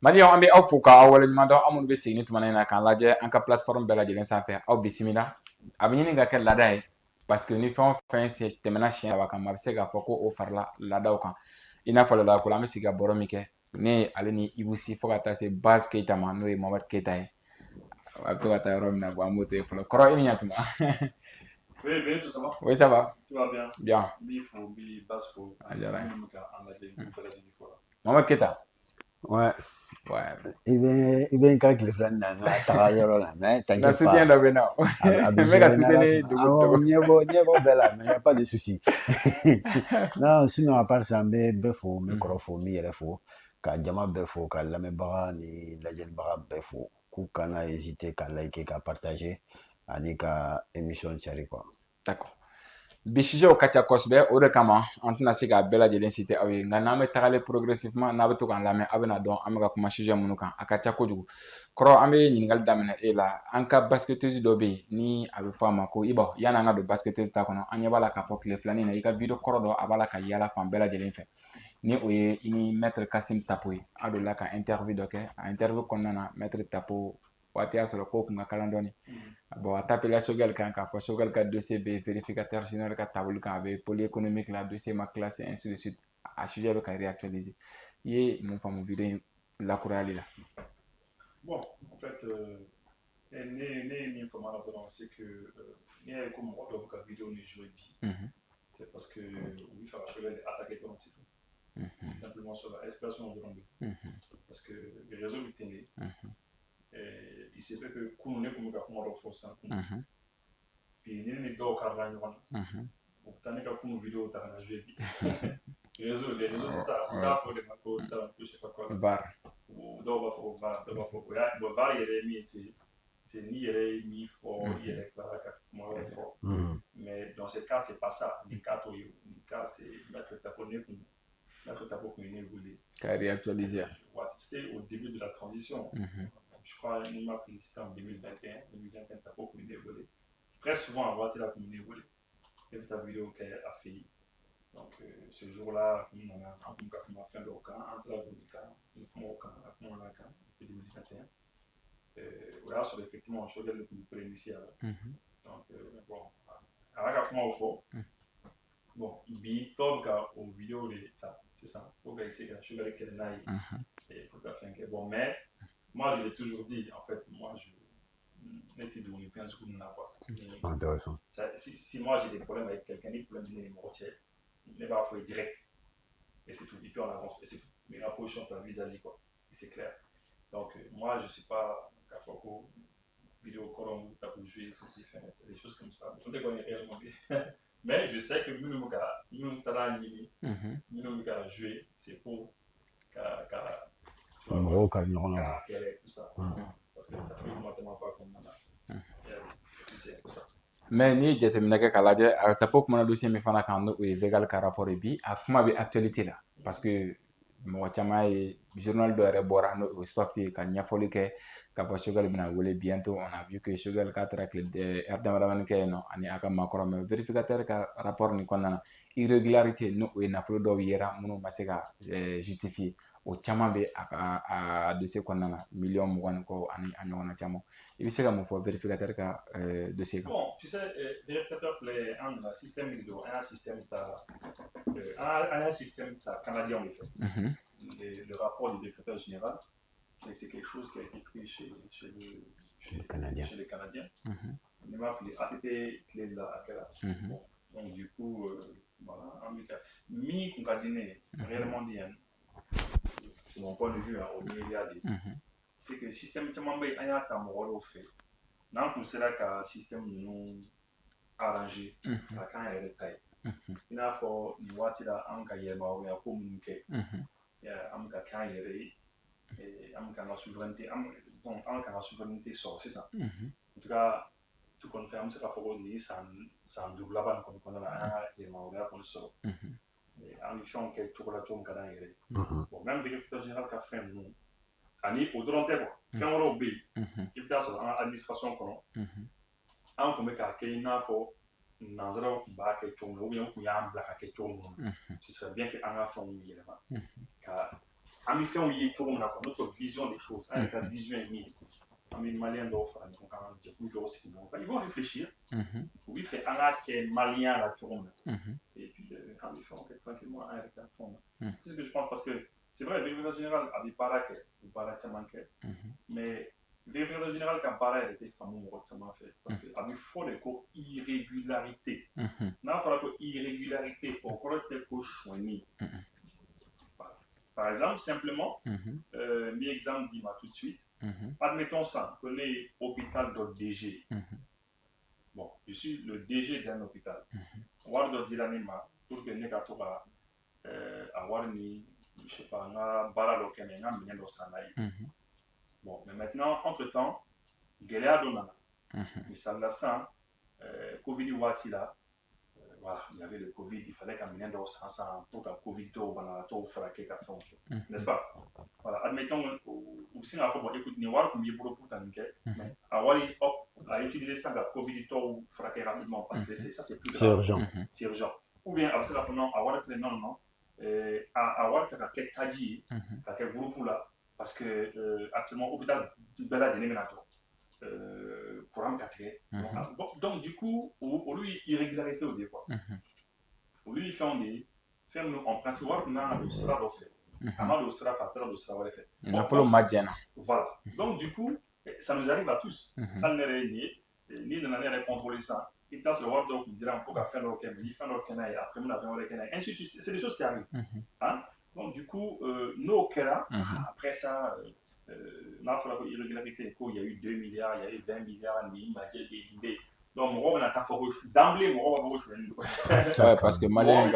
Mali an bɛ aw fo k'aw waleɲuman dɔn an minnu bɛ segin tuma in na k'an lajɛ an ka plateforme bɛɛ lajɛlen sanfɛ aw bisimila a bɛ ɲini ka kɛ laada ye parce que ni fɛn o fɛn tɛmɛna siɲɛ saba kan a bɛ se k'a fɔ ko o farila laadaw kan i n'a fɔ laada ko la an bɛ sigi ka baro min kɛ ne ale ni Ibusi fo ka taa se Baz Keyita ma n'o ye Mohamed Keyita ye a bɛ to ka taa yɔrɔ min na bon an b'o to yen fɔlɔ kɔrɔ i ni ɲantuma. Oui, Benito, ça va? Oui, ça va. Tout va bien. Bien. Bifo, bi Basfo, Ah, bien, ouais. Mohamed Keyita. Ouais. Ouais. Il vient quand il fait un mais t'inquiète pas. La soutien d'Abena. Mais la soutenir de bella, mais il n'y a pas de souci. Non, sinon, à part ça, mais befo, mais corofo, mais il faut. Ka jama befo, ka lamebaga ni lajelbaga befo. Ku kana hésiter, ka liker, ka partager. Ani ka émission chari quoi. D'accord. Bi sujet ka ca kosɛbɛ o de kama an tɛna se k'a bɛɛ lajɛlen citer aw ye nka n'an bɛ tagalen progressivement n'a bɛ to k'an lamɛn aw bɛna dɔn an bɛ ka kuma sujet minnu kan a ka ca kojugu kɔrɔ an bɛ ɲininkali daminɛ e la an ka basketteuse dɔ bɛ yen ni a bɛ fɔ a ma ko Iba yanni an ka don basketteuse ta kɔnɔ an ɲɛ b'a la k'a fɔ tile filanin na i ka video kɔrɔ dɔ a b'a la ka yaala fan bɛɛ lajɛlen fɛ ni o ye i ni maître Kasim Tapo ye a dɔ la ka interview dɔ kɛ a interview kɔnɔna na maître Tapo waati y'a sɔrɔ k'o kun ka kalan dɔɔni bon a tapela Sogɛl kan k'a fɔ Sogɛl ka dossier bɛ vérificateur général ka taabolo kan a bɛ pôle économique la dossier ma classé ainsi de suite a sujet bɛ ka réactualiser i ye mun faamu video in lakurayali la. Bon, en fait, une information c'est que il y a comme mɔgɔ dɔw ka vidéo ni joué bi c'est parce que oui fera Sogɛl attaquer dɔrɔn c'est tout. Simplement sur la expression dɔrɔn de parce que les réseaux bi télé il se fait que kunun ne kun bɛ ka kuma dɔ fɔ sisan kunun puis ni dɔw karila ɲɔgɔn na u bɛ taa ne ka kunun vidéo ta ka na joué bi les réseaux c'est ça u t'a fɔ de ma ko talent je sais pas quoi VAR dɔw b'a fɔ ko VAR dɔw b'a fɔ ko bon VAR yɛrɛ ye min ye c'est ni yɛrɛ ye min fɔ i yɛrɛ tilala ka kuma wɛrɛ fɔ mais dans ce cas c'est pas ça ni cas t'o ye ni cas c'est maître Tapo ne kun maître Tapo kun ye ne wele ka réactualiser waati c'était au début de la transition je crois qu'il m'a félicité en 2021 Tapo kun ye ne wele très souvent à waati la kun ye ne wele ne bɛ taa vidéo kɛ a fɛ yen donc ce jour-là kun nana an kun ka kuma fɛn dɔw kan an taara don kan ni kumaw kan a kumana kan depuis 2021 o y'a sɔrɔ effectivement Sogɛl de kun bɛ préinitié la donc bon a y'a ka kumaw fɔ bon bi tɔw bɛ ka o vidéo de ta sisan pour ka essayer ka Sogɛl kɛlɛ n'a ye pour ka fɛn kɛ bon mais moi je l'ai toujours dit en fait moi je n'était de fɛn sugu ninnu na quoi. Intéressant. Si moi j'ai des problèmes avec quelqu'un ni problème ni mɔgɔ cɛ ne b'a fɔ direct et c'est tout et puis on avance et c'est tout mais la position ta vis-à-vis quoi et c'est clair donc moi je sais pas k'a fɔ ko vidéo kɔrɔ ta pour jouer pour des choses comme ça on ne connaît réellement mais je sais que minnu taara ɲini minnu bɛ ka jouer c'est pour ka mɔgɔw ka ɲɔgɔn na ka kɛlɛ tout ça parce que t'as fait comment tellement pas comme nana c'est ça. mais n'i ye jateminɛ kɛ k'a lajɛ a Tapo kumana dossier min fana kan n'o ye Vegal ka rapport ye bi a kuma bɛ actualité la parce que mɔgɔ caman ye journal dɔ yɛrɛ bɔra n'o ye Soft ye ka ɲɛfɔli kɛ k'a fɔ Sogɛl bɛna wele bientôt on a vu que Sogɛl k'a taara heure damadamanin kɛ yen nɔ ani a ka maakɔrɔ mais vérificateur ka rapport nin kɔnɔna na irrégularité n'o ye nafolo dɔw yera minnu ma se ka justifier o caman bɛ a dossier kɔnɔna na million 20 ni kɔ ani a ɲɔgɔnna caman i bɛ se ka mun fɔ vérificateur ka dossier kan. Bon tu sais vérificateur filɛ an nana système de don an y'a système ta canadien de fait le rapport du vérificateur général c'est quelque chose qui a été pris chez les Canadiens ne m'a fili ATT tile la a kɛra donc du coup voilà an bɛ ka min kun ka di ne ye réellement dit de mon point de vue au média de c'est que système caman bɛ yen an y'a ta mɔgɔ dɔw fɛ n'an kun sera ka système ninnu arranger ka k'an yɛrɛ ta ye i n'a fɔ nin waati la an ka yɛlɛmahɔrɔnya ko minnu kɛ an bɛ ka k'an yɛrɛ ye an bɛ k'an ka souveraineté donc an bɛ k'an ka souveraineté sɔrɔ sisan en tout cas tu kɔni fɛ an bɛ se k'a fɔ ko nin san duuru laban nin kɔni kɔnɔna na an ka yɛlɛmahɔrɔnya kɔni sɔrɔ an bɛ fɛnw kɛ cogo la cogo min ka d'an yɛrɛ ye bon même vérificateur général ka fɛn ninnu ani o dɔrɔn tɛ quoi fɛn wɛrɛw bɛ yen i bɛ taa sɔrɔ an ka administration kɔnɔ an kun bɛ k'a kɛ i n'a fɔ nanzaraw kun b'a kɛ cogo min na ou bien u kun y'an bila ka kɛ cogo min na ce serait bien que an ka fɛnw yɛlɛma ka ami fait on y tourne notre vision des choses avec la vision est mise ami malien d'offre donc quand ils vont réfléchir oui fait un qui malien la tourne et puis quand ils font tranquillement avec la fond c'est ce que je pense parce que c'est vrai le directeur général a dit para que ou para chamanke mais le directeur général quand para était fameux fait parce que a mis fort de irrégularité n'a pas que irrégularité au corps de choisi. Par exemple, simplement, mes exemples disent tout de suite. Admettons ça, qu'on est hôpital de DG. Bon, je suis le DG d'un hôpital. On va dire l'anima pour que nous avoir ni, je sais pas, na baralo kenenga minendo sanaï. Bon, mais maintenant, entre-temps, Géléa Donana. Mais ça l'a ça, Covid Watila. Voilà, il y avait le Covid, il fallait qu'un minendo sans pour qu'un Covid to fraquer qu'à fond. N'est-ce pas? Voilà, admettons, ou si on a fait, écoute, nous avons combien pour t'inquiéter, mais à utiliser ça, la Covid to fraquer rapidement parce que ça c'est plus grave. C'est urgent. Ou bien, après ça, non, avoir fait non, avoir fait taji, quel groupe là, parce que actuellement, au bout d'un bel déménagement. Pour un 4 donc du coup au lui irrégularité au départ au lui fait en principe on a le sera fait avant le sera faire le sera fait il faut le maintien voilà donc du coup ça nous arrive à tous quand les réunis ni dans l'année contrôler ça il t'a le voir donc il dira on peut faire le canal il fait le canal après on a fait le canal ainsi de suite c'est des choses qui arrivent hein donc du coup nos cas après ça n'a pas fait irrégularité il y a eu 2 milliards il y a eu 20 milliards ni matière des donc on a ta force d'emblée on va parce que malin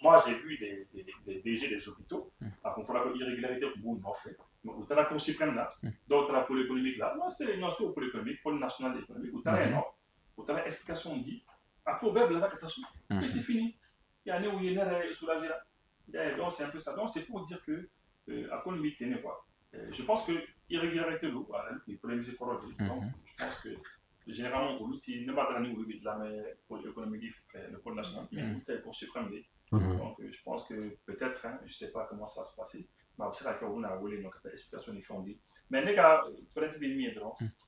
moi j'ai vu des DG des hôpitaux à confondre irrégularité au bout non fait ou t'as la Cour suprême là d'autres la pôle économique là non c'était au pôle économique pôle national économique ou t'as non ou t'as l'explication on dit après web la catastrophe et c'est fini il y a un où il y a soulagé là donc c'est un peu ça donc c'est pour dire que à quoi limite quoi je pense que irrégularité l'eau les problèmes écologiques donc je pense que généralement au l'outil ne pas dans le la pôle économique le pôle national mais le pour suprême donc je pense que peut-être je sais pas comment ça va se passer mais c'est là qu'on a volé donc explication des fonds mais les gars presque demi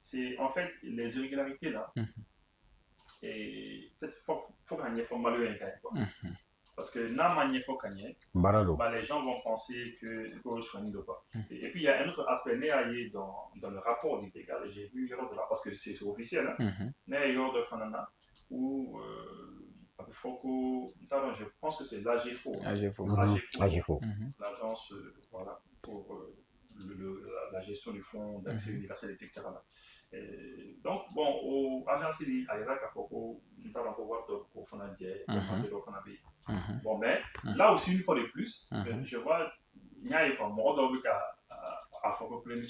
c'est en fait les irrégularités là et peut-être faut gagner faut malheureusement quoi parce que dans manière faut gagner les gens vont penser que faut choisir pas et puis il y a un autre aspect né dans le rapport du dégât j'ai vu lors de là parce que c'est officiel né lors de Fanana où je pense que c'est l'AGFO l'agence voilà pour la gestion du fonds d'accès universel etc. Donc bon au agence il a qu'à faut nous allons pouvoir pour faire un jet bon mais là aussi une fois de plus je vois il y a pas mort à faut que les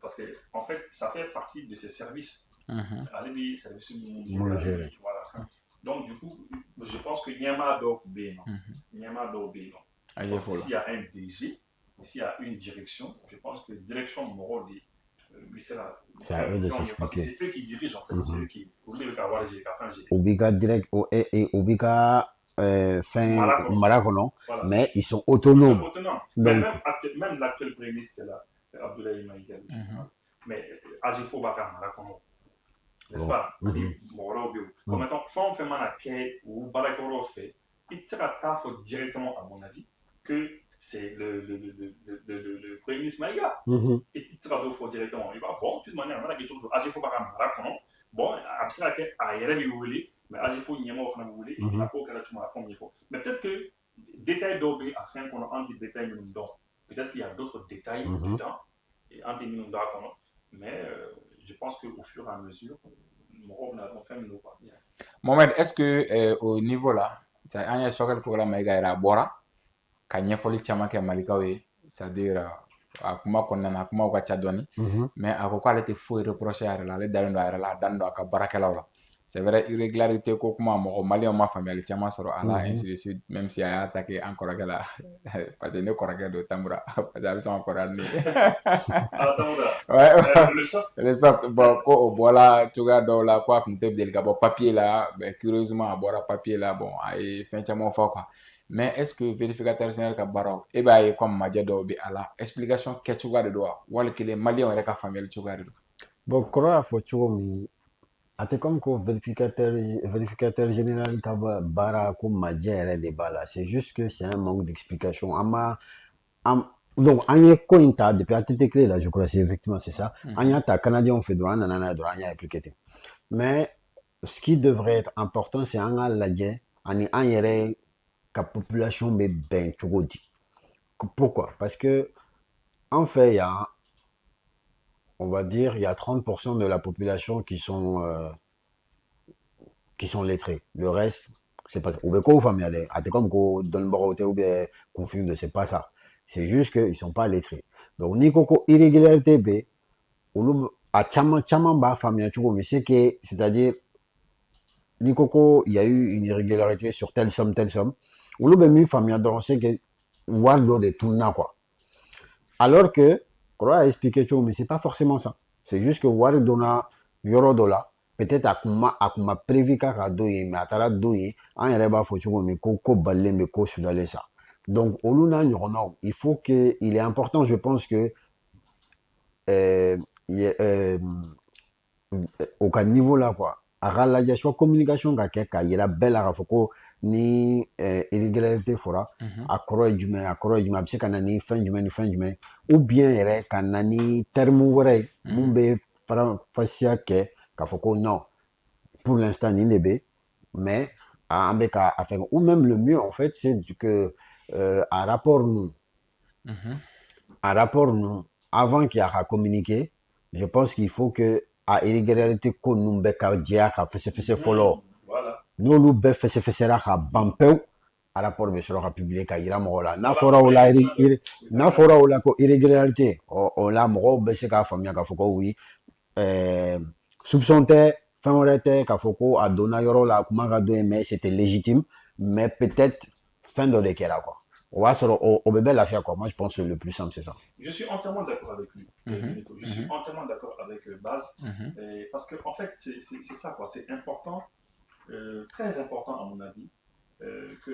parce que en fait ça fait partie de ces services les services voilà donc du coup je pense que Niama doit B non s'il y a un DG s'il y a une direction je pense que direction moral c'est à eux de s'expliquer. C'est eux qui dirigent en fait, c'est eux qui Obiga direct et Obiga Maracono, mais ils sont autonomes. Ils sont autonomes. Même l'actuel premier ministre là, Abdoulaye Maïga, mais Agifo Baka Maracono, n'est-ce pas? Donc maintenant, quand on fait Manaké ou Barakoro fait, il sera taf directement à mon avis que c'est le premier ministre Maïga. Et il sera deux fois directement. Il va bon, de toute manière, on a quelque chose. Agifo Baka Maracono. Bon, après, à Yérémy, vous voulez, mais Agifo Niamo, vous voulez, il n'a pas aucun autre à fond, il faut. Mais peut-être que détail d'obé, afin qu'on a un petit détail dedans. Peut-être qu'il y a d'autres détails dedans, et un petit dedans, mais je pense qu'au fur et à mesure, on fait un nouveau. Mohamed, est-ce que au niveau là, ça a un choc pour la Maïga Bora, quand il y a folie Chamake Malikawe, c'est-à-dire. Akuma kɔnɔna kuma ka ca dɔɔni mais a ko k'ale tɛ foyi reprocher a yɛrɛ la ale dalen don a yɛrɛ la a dalen don a ka baarakɛlaw la c'est vrai irrégularité ko kuma mɔgɔ malien ma faamuyali caman sɔrɔ a la ainsi de suite même si a y'a attaqué an kɔrɔkɛ la parce que ne kɔrɔkɛ don Tamura parce que a bɛ sɔn ka kɔrɔ ni Ah, Tamura. ouais Le soft. le soft bon ko o bɔra cogoya dɔw la ko a kun tɛ deli ka bɔ papier la mais curieusement a bɔra papier la bon a ye fɛn caman fɔ quoi mais est-ce que vérificateur général ka baaraw e b'a ye comme majɛ dɔw bɛ a la explication kɛcogoya de don wa wali kelen malien yɛrɛ ka faamuyali cogoya de don bon kɔrɔ y'a fɔ cogo min a tɛ comme ko vérificateur général ka baara ko majɛ yɛrɛ de b'a la c'est juste que c'est un manque d'explication donc an ye ko in ta depuis ATT clé là je crois c'est effectivement c'est ça an y'a ta canadien fɛ dɔrɔn an nana n'a ye dɔrɔn an y'a appliqué ten mais ce qui devrait être important c'est an ka lajɛ ani an yɛrɛ ka population bɛ bɛn cogo di pourquoi parce que en fait il y a on va dire il y a 30% de la population qui sont lettrés le reste c'est pas ou bien ko faamuyalen a tɛ comme ko dɔnnibagaw tɛ ou bien confus c'est pas ça c'est juste qu'ils sont pas lettrés donc ni ko ko irrégularité bɛ olu a caman b'a faamuya cogo min c'est-à-dire ni ko ko il y a eu une irrégularité sur telle somme olu bɛ min faamuya dɔrɔn c'est que wari dɔ de tununa quoi alors que kɔrɔ a expliqué cogo min c'est pas forcément ça c'est juste que wari donna yɔrɔ dɔ la peut-être a kun ma prévu k'a ka don yen mais a taara don yen an yɛrɛ b'a fɔ cogo min ko balilen bɛ ko sudalen sa donc olu n'a ɲɔgɔnnaw il faut que il est important je pense que au ka niveau là quoi a ka lajɛ soit communication ka kɛ ka yira bɛɛ la k'a fɔ ko ni irrégularité fɔra a kɔrɔ ye jumɛn a bɛ se ka na ni fɛn jumɛn ni fɛn jumɛn ou bien yɛrɛ ka na ni terme wɛrɛ ye mun bɛ faranfasiya kɛ k'a fɔ ko non pour l'instant nin de bɛ mais an bɛ ka a fɛn ou même le mieux en fait c'est que a rapport nous avant qu'il y a à communiquer je pense qu'il faut que a irrégularité ko ninnu bɛɛ ka jɛya ka fɛsɛfɛsɛ fɔlɔ n'olu bɛɛ fɛsɛfɛsɛra ka ban pewu a rapport bɛ sɔrɔ ka publier ka yira mɔgɔw la n'a fɔra o la ko irrégularité o la mɔgɔw bɛ se k'a faamuya k'a fɔ ko oui soupçon tɛ fɛn wɛrɛ tɛ k'a fɔ ko a donna yɔrɔ la a kuma ka don yen mais c'était légitime mais peut-être fɛn dɔ de kɛra quoi o b'a sɔrɔ o bɛ bɛɛ lafiya quoi moi je pense que le plus simple c'est ça. Je suis entièrement d'accord avec lui. Je suis entièrement d'accord avec Baz parce que en fait c'est ça quoi, c'est important. Très important à mon avis que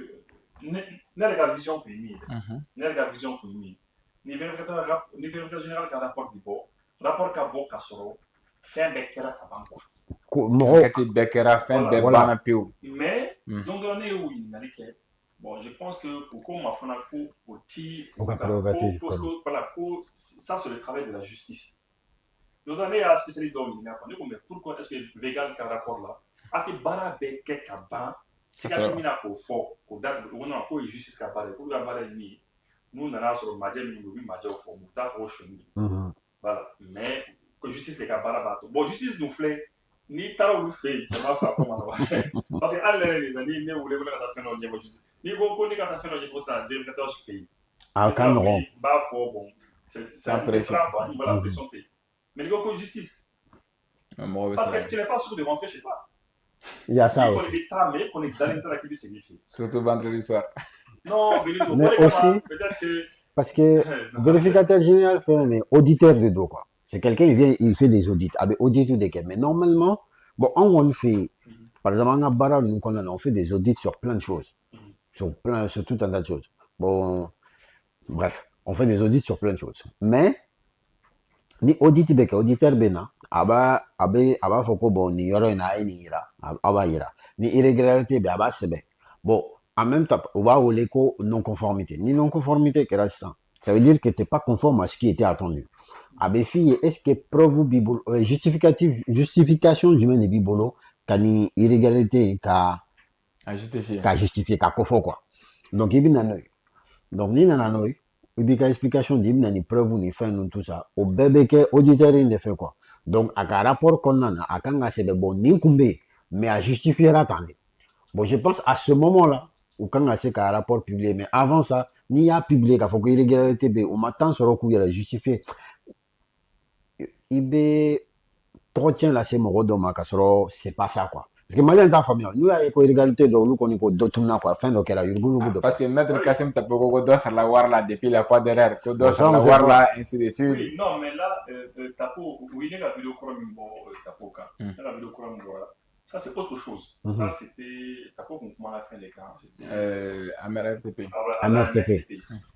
n'ayez vision pour lui, n'ayez vision pour lui. Ni vérificateur général qui rapporte du bord, rapport qu'a beau cassero, fin bekkera kabanko. Kati bekkera fin bebana piu. Mais donc on est où il n'a rien. Bon, je pense que pour qu'on m'a fait un coup petit, voilà, ça c'est le travail de la justice. Nous allons à spécialiste d'homme, mais pourquoi est-ce que Vegan qui a rapport là? Ati bara be ke kaba si ka timina ko fo ko date ko na ko justice ka bara ko la bara ni nous na sur maje mi bi maje fo mu ta fo chemi voilà mais que justice de ka bara ba to bon justice nous fait ni tara lu fait ça va pas comment parce que alle les années ne voulez pas ta faire no justice ni bon ko ni ka ta faire no justice ça vérificateur fait ah quand non ba fo bon c'est pression voilà pression mais le ko justice parce que tu n'es pas sûr de rentrer chez toi. Il y a ça aussi. On est dans l'état qui signifie. Surtout vendredi soir. Non, mais aussi, parce que vérificateur général fait un auditeur de dos, quoi. C'est quelqu'un, il vient, il fait des audits, avec audit ou des cas. Mais normalement, bon, on fait, par exemple, on fait des audits sur plein de choses. Sur tout un tas de choses. Bon, bref, on fait des audits sur plein de choses. Mais, ni audit auditeur bena, aba foko bon ni yoro na ni ira aba ira ni irrégularité be aba sebe bon en même temps on va rouler ko non conformité ni non conformité que ça veut dire que t'es pas conforme à ce qui était attendu abe fille est-ce que preuve bibolo justification du même bibolo kani irrégularité ka justifier ka kofo quoi donc il binanoy donc ni nananoy il ka explication di binani preuve ni fin non tout ça au bébé que auditeur il ne fait quoi. Donc, à un rapport qu'on a, à quand c'est de bon n'incombé, mais à justifier attendez. Bon, je pense à ce moment-là, ou quand c'est un rapport publié, mais avant ça, ni à publier, qu'il faut qu'il y ait irrégularité, on m'attend sur le coup, il a justifié. Il est trop tient là, c'est mon redoma, c'est pas ça, quoi. Parce que Malien t'a famille, nous, il y a égalité, donc nous, on est d'autres, quoi, fin, donc, elle a eu le Parce que Maître Kassim Tapoko doit se l'avoir là depuis la fois derrière, que doit se Ça, on sait l'avoir pas. là, ainsi de suite. Oui, non, mais là, Tapo, oui, il y a la vidéo Tapoka. Il y a la vidéo voilà. Ça, c'est autre chose. Ça, c'était Tapo, comment on a fait les gars. AMRTP. AMRTP.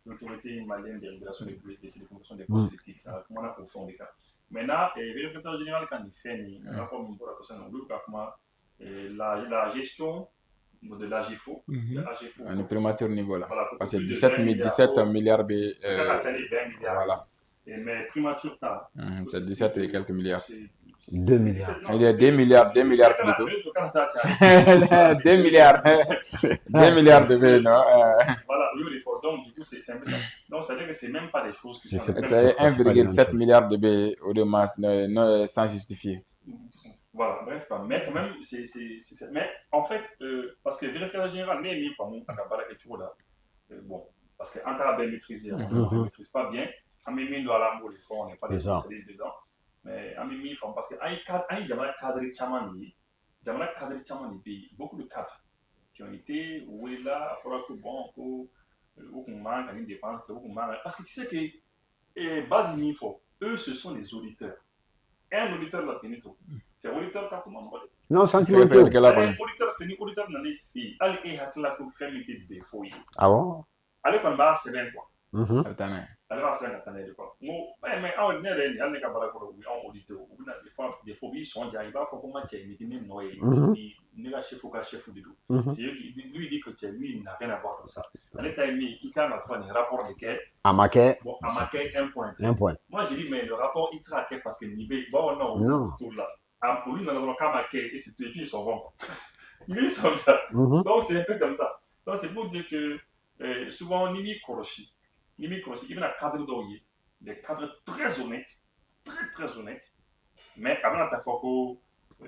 L'autorité malienne des régulations des télécommunications des postes électriques. Comment on a confondu les gars. Maintenant, le vérificateur général, quand il fait un rapport pour la personne, on veut comment la gestion de l'AGFO. On est primature niveau là. Voilà, parce que 17 milliards de. Voilà. Mais primature, c'est 17 et quelques milliards. 2 milliards. Il y a 2 milliards plutôt. 2 milliards. 2 milliards de V, non? Voilà, donc du coup, c'est un peu ça. Donc, ça veut dire que c'est même pas des choses qui sont. C'est 1,7 milliard de B au de masse, sans justifier. Voilà, bref, mais quand même, mais en fait, parce que le vérificateur général, n'est mis comme un cabara et tout là. Bon, parce qu'en tant que maîtriser, on ne maîtrise pas bien. En même temps, on on n'est pas des spécialistes dedans. Mais en même temps, parce que beaucoup de cadres qui ont été, où est là, il faudra que bon, qu'on manque, une dépense, parce que tu sais que, base info, eux, ce sont les auditeurs. Un auditeur l'a tenu tout. C'est un auditeur qui a commandé. Non, sentiment. C'est un auditeur fini, auditeur n'a pas fait. Allez, il y a là pour faire des défauts. Ah bon? Allez, quand on va se faire quoi? Allez, va se faire quoi? Mais on est là, on est capable de auditeur. Des fois, ils sont déjà, il va falloir qu'on mette une même noyée. Il n'est pas chef ou du tout. C'est lui dit que lui, il n'a rien à voir avec ça. Allez, t'as mis, il a un rapport de quai. À Maquet. Bon, à Maquet, un point. Moi, je dis, mais le rapport, il sera à quai parce que Nibé, bon, non, tout là. Pour lui, nous n'avons qu'à Maquet et puis ils sont bons. Ils sont ça. Donc, c'est un peu comme ça. Donc, c'est pour dire que souvent, Nimi Koroshi, il y a un cadre d'oyer, des cadres très honnêtes, très honnêtes, mais avant ta photo.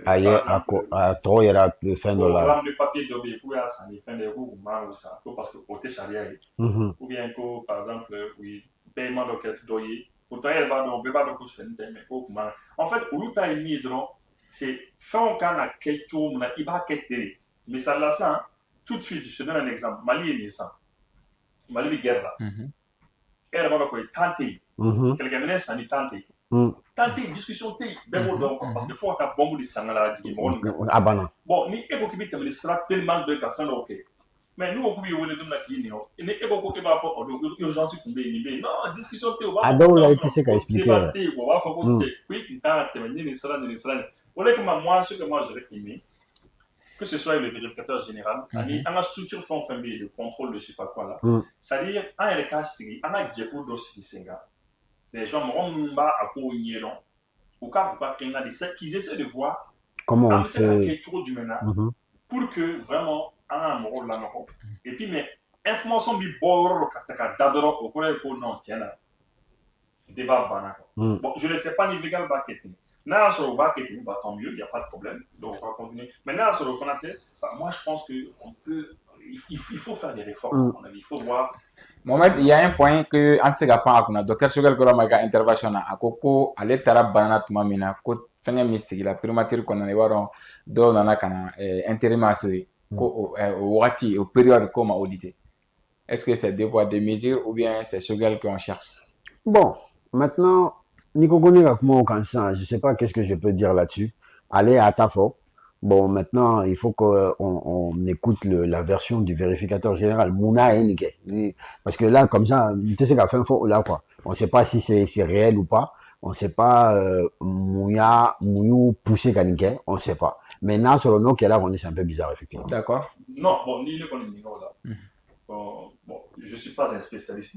À trop, il y a le fin de la. Le papier de il faut à les fins des roues ou ça, parce que côté charia, ou bien que, par exemple, oui, paiement de doyer, pour tailler le bas de bébé de couche, mais en fait, au lieu de mis c'est faire un cas à quelque chose, il va quitter. Mais ça là, ça, tout de suite, je te donne un exemple. Mali est né ça. Mali est guerre là. Elle va quoi, tenter. Quelqu'un vient s'en est tenter. Tenter, discussion, parce qu'il faut avoir bon de sangala. Bon, ni ego qui bite, mais sera tellement de café ok. Mais nous, on peut y aller dans la clinique. Et les ego qui va faire urgence qu'on veut. Non, discussion, ah, donc, il a été ce qu'a expliqué. On va faire comme oui, il a terminé, moi, ce que moi, j'aurais aimé, que ce soit le vérificateur général, en la structure fond famille, le contrôle de je sais pas quoi là. C'est-à-dire, en un cas, en a djeko dossier singa. Les gens m'ont pas à quoi ils n'ont au cas où pas qu'ils essaient de voir comment on fait quelque du maintenant pour que vraiment un rôle là non. Et puis mais information bi bord kataka dadoro au quoi ko non tiens là. Débat banal. Bon, je ne sais pas ni legal marketing. Là, sur le marketing, bah, tant mieux, il n'y a pas de problème. Donc, on va continuer. Maintenant, sur le fanatique, bah, moi, je pense qu'on peut. Il faut faire des réformes. Il faut voir. Mohamed, il y a un point que Antiga Pan, docteur Sugal Goromaga intervention à Koko, à l'état banana Tumamina, ko fanya misigi la primature qu'on a voir dans la kana intérim assuré, au wati, au période comme audité. Est-ce que c'est des poids de mesures ou bien c'est Sugal qu'on cherche? Bon, maintenant, Nico Goniga, comment on je ne sais pas qu'est-ce que je peux dire là-dessus. Allez à Tafo. Bon, maintenant, il faut qu'on écoute la version du vérificateur général, Mouna Enike. Parce que là, comme ça, tu sais qu'à fin faux, là, quoi. On ne sait pas si c'est réel ou pas. On ne sait pas, Mouyou poussé Kanike. On ne sait pas. Mais là, sur le nom qui est là, on est un peu bizarre, effectivement. D'accord. Non, bon, ni le niveau là. Bon, je ne suis pas un spécialiste.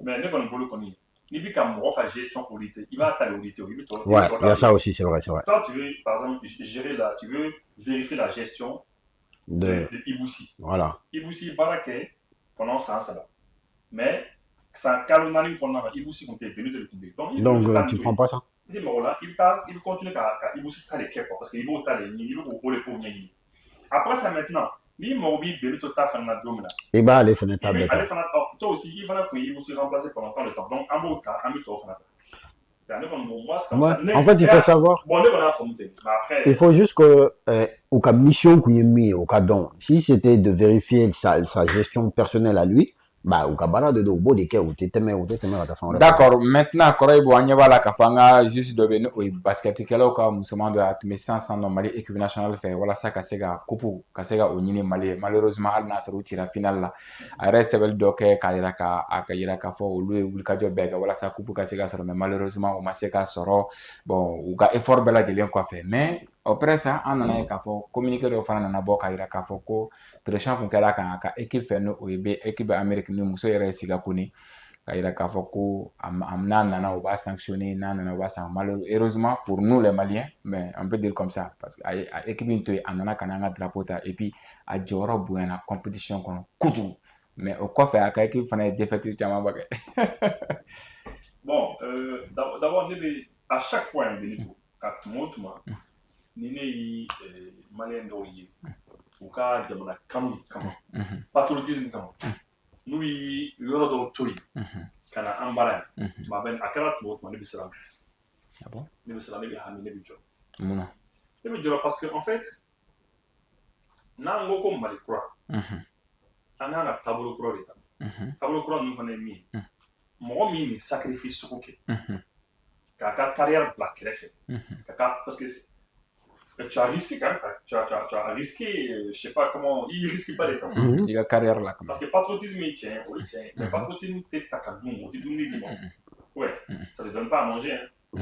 Mais le connaît. Il dit qu'à moi, la gestion politique, il va à l'auditer. Ouais, il y a ça aussi, c'est vrai. Toi, tu veux, par exemple, tu veux vérifier la gestion de Iboussi. Voilà. Iboussi, Baraké, pendant ça, ça va. Mais, ça, Kalonani, pendant Iboussi, on t'est venu de le tomber. Donc, tu ne prends pas ça? Il dit, il continue à Iboussi, tu as les quais, parce qu'il veut les lignes, il veut les pauvres. Après ça, maintenant, ni Mobi, Beluto, ta fait la domina. Et bah, les fenêtres. Toi aussi, il va remplacer pendant tant de temps. Donc, en beau cas, En fait, il faut savoir. Il faut juste que, au cas mission qu'on ait mis, au cas don, si c'était de vérifier sa gestion personnelle à lui, bah, au cas bara de beau de ou t'étais à ta fin. D'accord, maintenant, Koraibo, on y va la kafanga, juste de venir au basket, quel est musulman de la tumescence en Mali, équipe nationale fait, voilà ça, Kasega, Kupu, Kasega, au Nini Mali, malheureusement, Al Nasser, la finale là, reste bel doke, Kairaka, Akayiraka, fo, Louis, Wulkajo Bega, voilà ça, Kupu, Kasega, mais malheureusement, au Maseka Soro, bon, ou ga effort bela de l'en quoi fait, mais après ça, on en a qu'à faire communiquer de faire un abo Kaira Kafoko, pression qu'on kera ka équipe fait nous, ou équipe américaine, nous, Mousso et Sigakuni. Kaira Kafoko, Amna, on va sanctionner, Nana, on va sanctionner. Heureusement pour nous les Maliens, mais on peut dire comme ça, parce que l'équipe est en Kananga drapeau, et puis à Joro Bouena, compétition qu'on coutu. Mais au quoi faire, à l'équipe, il faut défaire Tchama Bagay. Bon, d'abord, à chaque fois, un bénéfice, quand tout le monde, Nini Malien d'Oye, ou quand Jamana Kamu, patriotisme Kamu. Nous, il y aura d'autres trucs. Quand on embarque, ma ben, à quel moment on est bien. Ah bon? On est bien, on est bien, on est bien. Non. On est bien parce que en fait, n'a pas comme mal croire. On a un tableau croix d'état. Tableau croix nous venons mis. Moi, mini sacrifice ok. Quand carrière plat qu'elle fait. Parce que tu as risqué quand même, tu as risqué, je sais pas comment, il risque pas les temps. Il a carrière là. Parce que patriotisme, il tient, oui, tiens. Mais patriotisme, t'es ta cadoum, tu donnes des bons. Ouais, ça ne te donne pas à manger.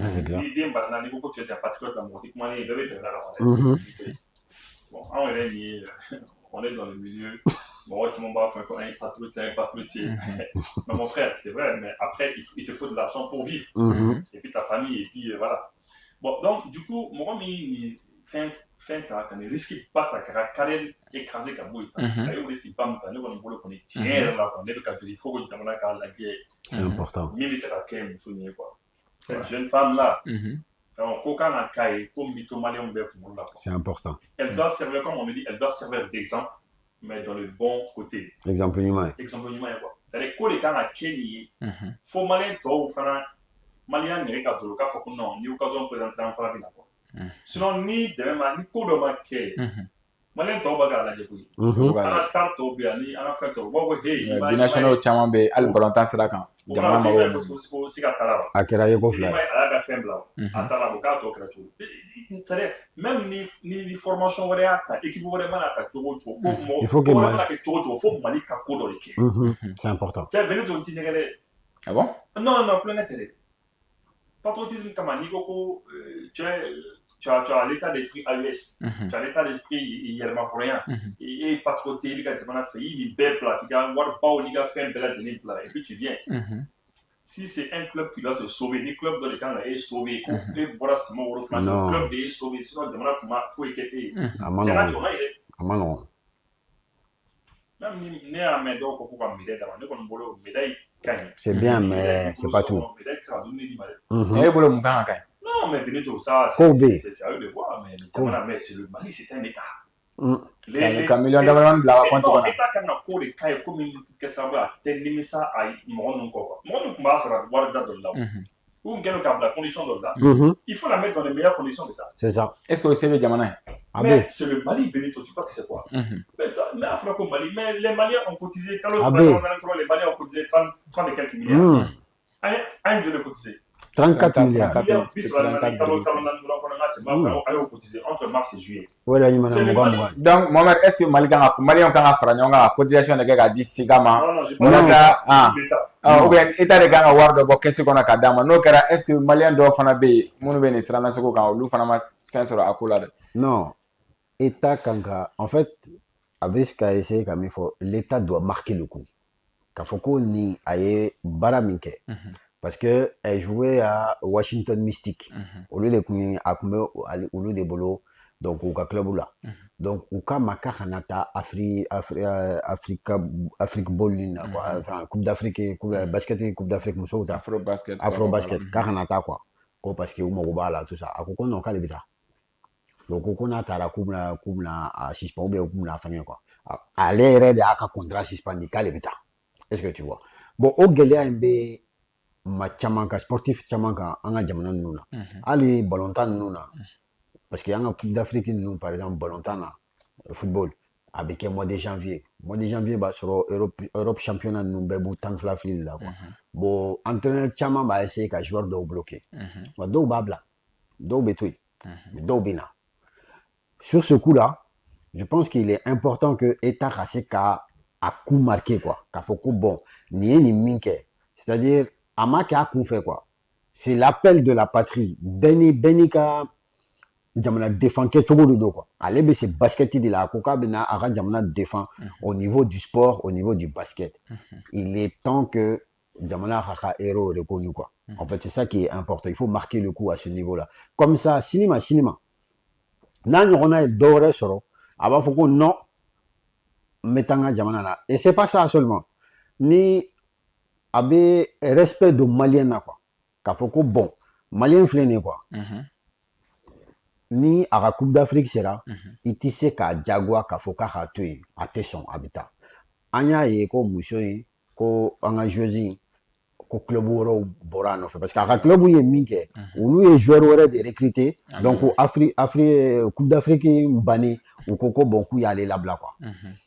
C'est clair. L'idée, bah, tu es un patriote, la montique, moi, il devait être là. Bon, on est dans le milieu. Bon, tu m'en vas faire un patriote, mais mon frère, c'est vrai, mais après, il te faut de l'argent pour vivre. Et puis ta famille, et puis voilà. Bon, donc, du coup, moi, il fait quand il risque pas ta carrière écrasée comme vous. Il risque pas de nous on qu'on est tiers là, on est le cas il faut que tu aies la guerre. C'est important. Mais c'est la guerre, vous souvenez quoi. Cette jeune femme là, aucun accueil comme Bitomali on veut pour là. C'est important. Elle doit servir, comme on me dit, elle doit servir d'exemple, mais dans le bon côté. Exemple humain. Exemple humain quoi. C'est-à-dire que les gens à Kenya, faut malin toi ou faire Malien n'est qu'à tout le cas, faut que non, ni occasion de présenter un frère quoi. Sinon, ni demain, ni coup de maquet. Malien toi bagarre la débrouille. On a start au bien, ni on a fait au bon hey. Binational chama be al volontaire sera quand. Jamana ma wo. C'est qu'à tala. À quel âge vous faites? À la fin blanc. À tala au cas au créature. C'est-à-dire même ni formation variable, équipe vraiment à ta tour. Il faut que moi que tour faut Mali ka ko do l'équipe. C'est important. C'est venu ton tinéré. Ah bon? Non, plein d'intérêt. Patriotisme comme un Nigoko, tu as l'état d'esprit AUS, tu as l'état d'esprit également pour rien. Et patrioté, les gars, tu as fait des belles plats, tu as voir pas où les gars fait un bel donné plat, et puis tu viens. Si c'est un club qui doit te sauver, des clubs dans lesquels on est sauvé, on fait voir ce mot, le club est sauvé, sinon on demande comment il faut équiter. C'est naturel. Non. Même ni à Médor, pour pouvoir m'aider dans le médaille. C'est bien, mais c'est pas tout. Non, mais Benito, ça, c'est à eux de voir. Mais c'est le Mali, c'est un État. Les millions d'euros de la compte. L'État qui a un cours de caille comme que ça va tenir ça à mon encore. Mon combat sera voir date de là. Ou bien la condition de là. Il faut la mettre dans les meilleures conditions de ça. C'est ça. Est-ce que vous savez Jamana? Mais c'est le Mali, Benito, tu crois que c'est quoi? Mais Afrique Mali, mais les Maliens ont cotisé, quand les Maliens ont cotisé 30 et quelques milliards. Un de les cotisé. 34 milliards. Entre mars et juillet. Donc, Mohamed, est-ce que Maliens ont fait la cotisation de quelqu'un dit Sigama? Non, ou bien État de Ganga Wardo, qu'est-ce qu'on a Kadama? Non, est-ce que Maliens doivent faire un bé, Mounouben, Srana Soko, quand Lou Fanama fait sur la coulade? Non. État Kanga, en fait, avec ce qu'a essayé comme il faut, l'État doit marquer le coup. Kafoko ni aye baraminke. Parce que elle jouait à Washington Mystic. Au lieu de au lieu de Bolo, donc au club là. Donc au cas Maka Hanata Afrique Ball, enfin Coupe d'Afrique, Coupe d'Afrique Mousso, Afro basket, Hanata quoi. Parce que Umoba là tout ça. Akoko non kalibita. Donc on a tara kumna à suspend ou bien kumna famille quoi. Aller de aka contrat suspendu kalibita. Est-ce que tu vois? Bon au Guélia MB Machamanka sportif chamanka anga jamana nuna ali bolontan nuna parce que anga coupe d'Afrique nous par exemple bolontan football avec mois de janvier bah sur Europe championnat nous bebu tan flafil là quoi bon entraîneur chama ba essayer ka joueur de bloquer wa do babla do betui do bina sur ce coup là je pense qu'il est important que état kaseka a coup marqué quoi ka foko bon ni minke c'est-à-dire Amaki a qu'on fait quoi? C'est l'appel de la patrie. Benika Jamana défend quelque chose de quoi. Allez, c'est basket de la Koka Bena Ara Jamana défend au niveau du sport, au niveau du basket. Il est temps que Jamana Raka héros reconnu quoi. En fait, c'est ça qui est important. Il faut marquer le coup à ce niveau-là. Comme ça, cinéma. Nan on a doré soro. Aba faut qu'on non metanga Jamana là. Et c'est pas ça seulement. Ni abe respect de malien na quoi ka foko bon malien flene quoi ni à la coupe d'Afrique sera iti se ka jagua ka foka ka tui attention habita anya ye ko musoi ko anga joueur ko club woro borano fait parce que à club yi minke ou lui joueur wora de recruter donc Afrique coupe d'Afrique bani ou koko bon coup y aller là-bas quoi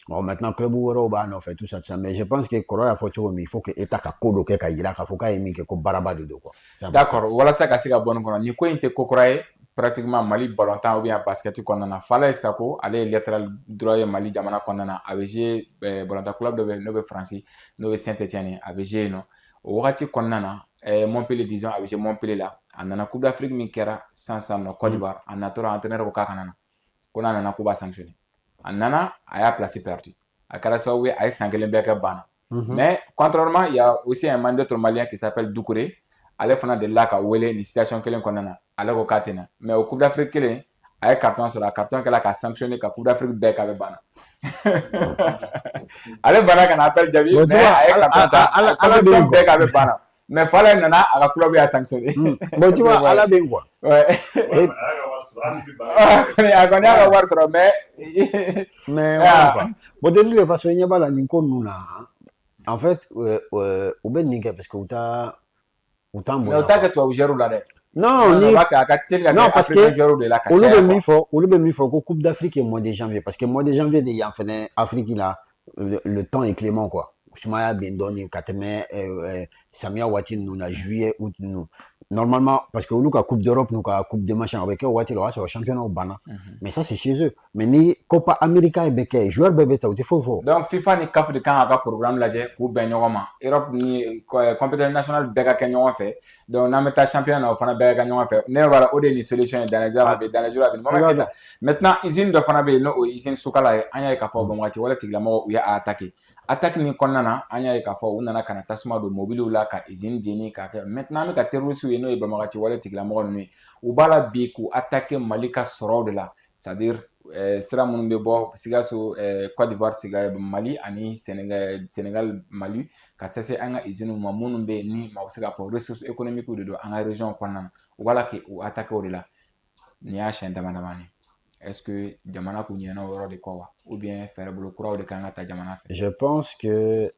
bon maintenant club woro ba no fait tout ça mais je pense que Koroya faut il faut que état ka kodo ke ka ira ka foka minke ko baraba de quoi d'accord voilà ça ka sika bonne kono ni ko inte kokora pratiquement Mali ballontan ou bien basket konnana Falaye Sako ale latéral droit Mali jamana konnana avec ballontan club de France no Saint-Étienne avec no o wakati konnana Montpellier disons avec Montpellier là anana coupe d'Afrique mi kera sans no Côte d'Ivoire anatora entraîneur ko kanana kona nana ko ba sanctionné anana aya placé perdu akara sawi ay sangelen beka bana mais contrairement il y a aussi un mandat malien qui s'appelle Doucouré ale fana de la ka wele ni situation kelen konnana ale ko katena mais au coupe d'Afrique kelen ay carton sur la carton kala ka sanctionné ka coupe d'Afrique beka be bana ale bana kana appel jabi mais ay carton ala beka be bana mais Falaye nana ala club ya sanctionné bon tu vois ala ben quoi ouais agoni ala war soro mais bon de toute façon il y a pas la ninko nuna en fait ou ben ninka parce que uta mais uta que toi gérou là non ni non parce que on le mi faut coupe d'Afrique et mois de janvier parce que mois de janvier il y a fait Afrique là le temps est clément quoi Soumaya Bindoni Kateme Samia Watin nous na juillet août nous normalement parce que nous la coupe d'Europe nous la coupe de machin avec Watin là sur le championnat au Bana mais ça c'est chez eux mais ni Copa America et Beke joueur bébé ta il faut donc FIFA ni CAF de quand aga programme là je pour ben ñogoma Europe ni compétition nationale bega ka ñogon fait donc na meta championnat au fana bega ñogon fait ne wala ode ni solution dans les jours à venir maintenant usine de fana be no usine sukala anya ka fo bon wati wala tigla mo ya attaque ni konnana anya ka fo unana kana tasuma do mobile la ka usine jeni ka maintenant me ka terroriste no e bamagati wala tigla mo no u bala bi ku attaquer Malika soro de la c'est-à-dire sera mun be bo sigaso Côte d'Ivoire siga Mali ani Sénégal Mali ka sese anga usine mo mun be ni ma siga fo ressources économiques de do anga région konnana u bala ke u attaquer de la ni a chanta manamani est-ce que jamana ko nyena woro de quoi ou bien faire bolo kura de kanga ta jamana fait je pense que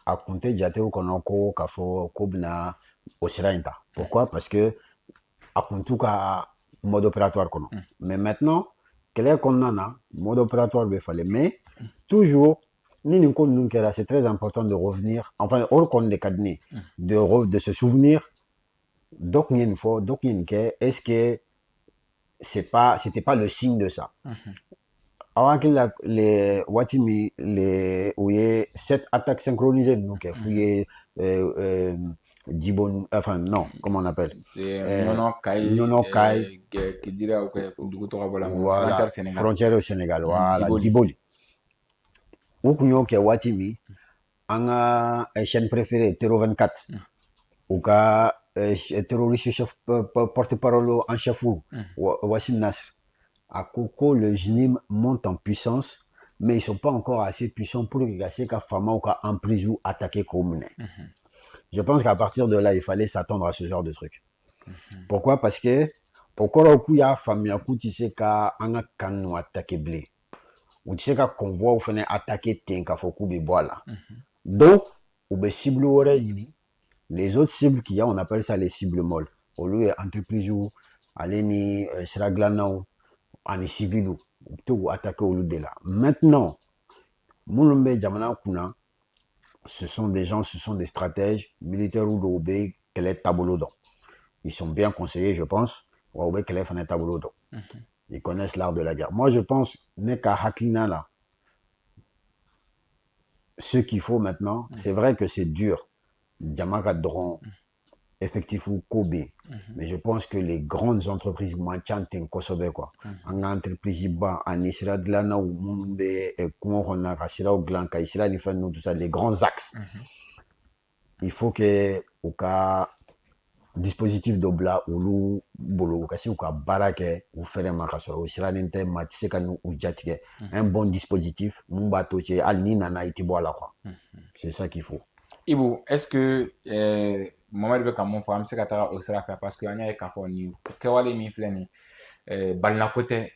à compter diaté konoko kafo kobna osirainta pourquoi parce que à compter ka mode opératoire kono mais maintenant quel qu'on en a mode opératoire be fallait mais toujours ni ko nunkera c'est très important de revenir enfin hors qu'on les cadener de se souvenir donc une fois donc une que est-ce que c'était pas le signe de ça avant que les Watimi les ouye cette attaque synchronisée donc fouillé Djibon enfin non comment on appelle c'est Nono Kai qui dirait que to voilà frontière au Sénégal voilà Djiboli ou kunyo ke Watimi anga chaîne préférée Tero 24 ou ka terroriste chef porte-parole en chef Wassim Nasr à Coco le GNIM monte en puissance mais ils sont pas encore assez puissants pour que ka fama ou ka en prison attaquer commune. Je pense qu'à partir de là il fallait s'attendre à ce genre de truc. Pourquoi parce que pourquoi il y a famille tu sais ka anga kanu attaquer blé ou tu sais ka convoi ou fene attaquer tenka foku be bola donc ou be cible ore yini Les autres cibles qu'il y a, on appelle ça les cibles molles. Au lieu d'entreprise ou aller ni Siraglana en civil ou tout attaquer au lieu de là. Maintenant, Moulumbe Djamana Kuna, ce sont des gens, ce sont des stratèges militaires ou d'Oubé, quel est Tabolodo. Ils sont bien conseillés, je pense. Oubé, quel est Tabolodo. Ils connaissent l'art de la guerre. Moi, je pense, Neka Haklina là, ce qu'il faut maintenant, c'est vrai que c'est dur. Djamaka Dron, effectif ou Kobe. Mais je pense que les grandes entreprises, Manchanten, Kosobe, quoi. En entreprise, en Isra de Lana ou Mumbe, Kumorona, Kashira ou Glanka, Isra, tout ça, les grands axes. Il faut que, au cas, dispositif d'obla, ou bolo, kasi ou ka barake, ou faire makasoro, ou sira nente, matise kanu, ou jatike. Un bon dispositif, mumba toche, alni nana iti boala, quoi. C'est ça qu'il faut. Ibu, est-ce que Mohamed bɛ ka mun fɔ an bɛ se ka taga o sira fɛ parce que an y'a ye k'a fɔ nin kɛwale min filɛ nin balinako tɛ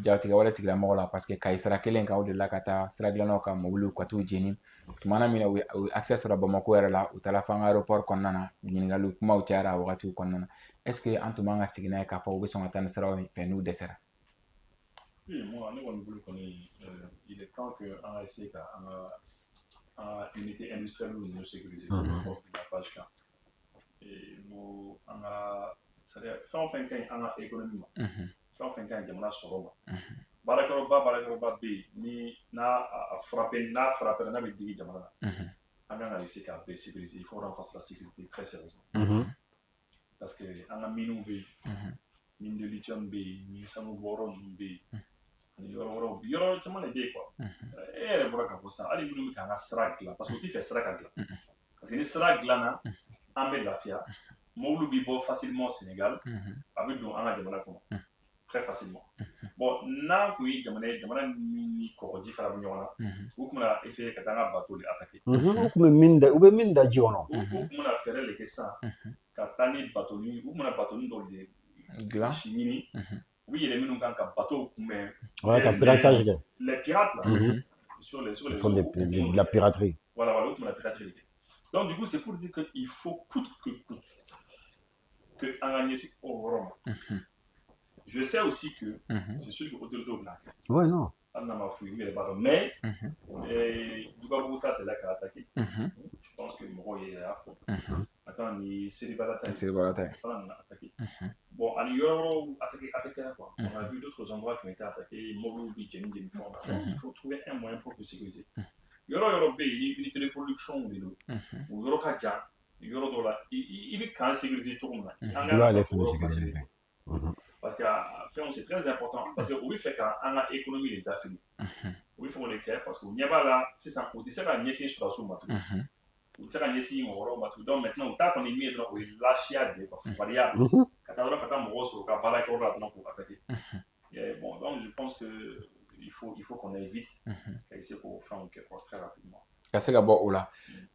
jatigɛ wale tigilamɔgɔ la parce que kayi sira kelen kan o de la ka taa sira dilannaw ka mobiliw ka t'u jeni tumana min na u ye accès sɔrɔ Bamako yɛrɛ la u taara fɔ an ka aéroport kɔnɔna na ɲininkaliw kumaw cayara a wagatiw kɔnɔna na est-ce que an tun man ka segin n'a ye k'a fɔ u bɛ sɔn ka taa ni siraw fɛ n'u dɛsɛra. Oui, moi, ne kɔni bolo kɔni il est temps que an ka essayer ka an ka unité industrielle ninnu sécuriser la page kan n'o an ka c'est-à-dire fɛn o fɛn ka ɲi an ka économie ma fɛn o fɛn ka ɲi jamana sɔrɔ ma baarakɛyɔrɔba bɛ yen ni n'a frappé n'a bɛ digi jamana na an kan ka essayer k'a bɛɛ sécuriser il faut renforcer la sécurité très sérieusement parce que an ka miniw bɛ yen mine de lithium bɛ yen ni sanubɔyɔrɔ ninnu bɛ yen ani yɔrɔ wɛrɛw yɔrɔ caman de bɛ yen quoi e yɛrɛ bɔra ka fɔ sisan hali minnu bɛ k'an ka sira dilan parce que u tɛ fɛ sira ka dilan parce que ni sira dilanna an bɛ lafiya mobile bɛ bɔ facilement au Sénégal a bɛ don an ka jamana kɔnɔ très facilement bon n'an kun ye jamana ni kɔgɔji fana bɛ ɲɔgɔn na u tun bɛna essayer ka taa an ka bateau de attaquer u bɛ min da ji kɔnɔ u tun bɛna fɛɛrɛ de kɛ sisan ka taa ni bateau u tun bɛna bateau dɔw de ɲini u bɛ yɛlɛ minnu kan ka bateau kunbɛn ka piratage kɛ les pirates là sur les font de la piraterie voilà u tun bɛna piraterie kɛ donc du coup c'est pour dire que il faut coûte que coûte que an ka ɲɛsin o yɔrɔ ma je sais aussi que c'est sûr que autorité bɛna kɛ ouais non hali n'a ma f'u ye n yɛrɛ b'a dɔn mais Dubabu ta tɛla ka attaquer je pense que mɔgɔw ye y'a fɔ attends ni Seribala ta ye fana nana attaquer bon ani yɔrɔ attaquer là quoi on a vu d'autres endroits qui ont été attaqués mobiliw bi jeni fɛnw il faut trouver un moyen pour que sécuriser yɔrɔ bɛ yen ni unité de production de don o yɔrɔ ka jan yɔrɔ dɔ la i bɛ kan sécuriser cogo min na an ka sécuriser parce que fɛnw c'est très important parce que u bɛ fɛ ka an ka économie de dafiri u bɛ fɛ o de kɛ parce que u ɲɛ b'a la sisan u tɛ se ka ɲɛsin sɔrɔdasiw ma tugun u tɛ se ka ɲɛsin mɔgɔ wɛrɛw ma tugun donc maintenant u t'a kɔni min ye dɔrɔn o ye lasiya de ye fugariya ka taa dɔrɔn ka taa mɔgɔw sɔrɔ u ka baarakɛyɔrɔ la dɔrɔn k'u attaquer bon donc je pense que il faut qu'on aille vite ka essayer k'o fɛnw kɛ quoi très rapidement ka se ka bɔ o la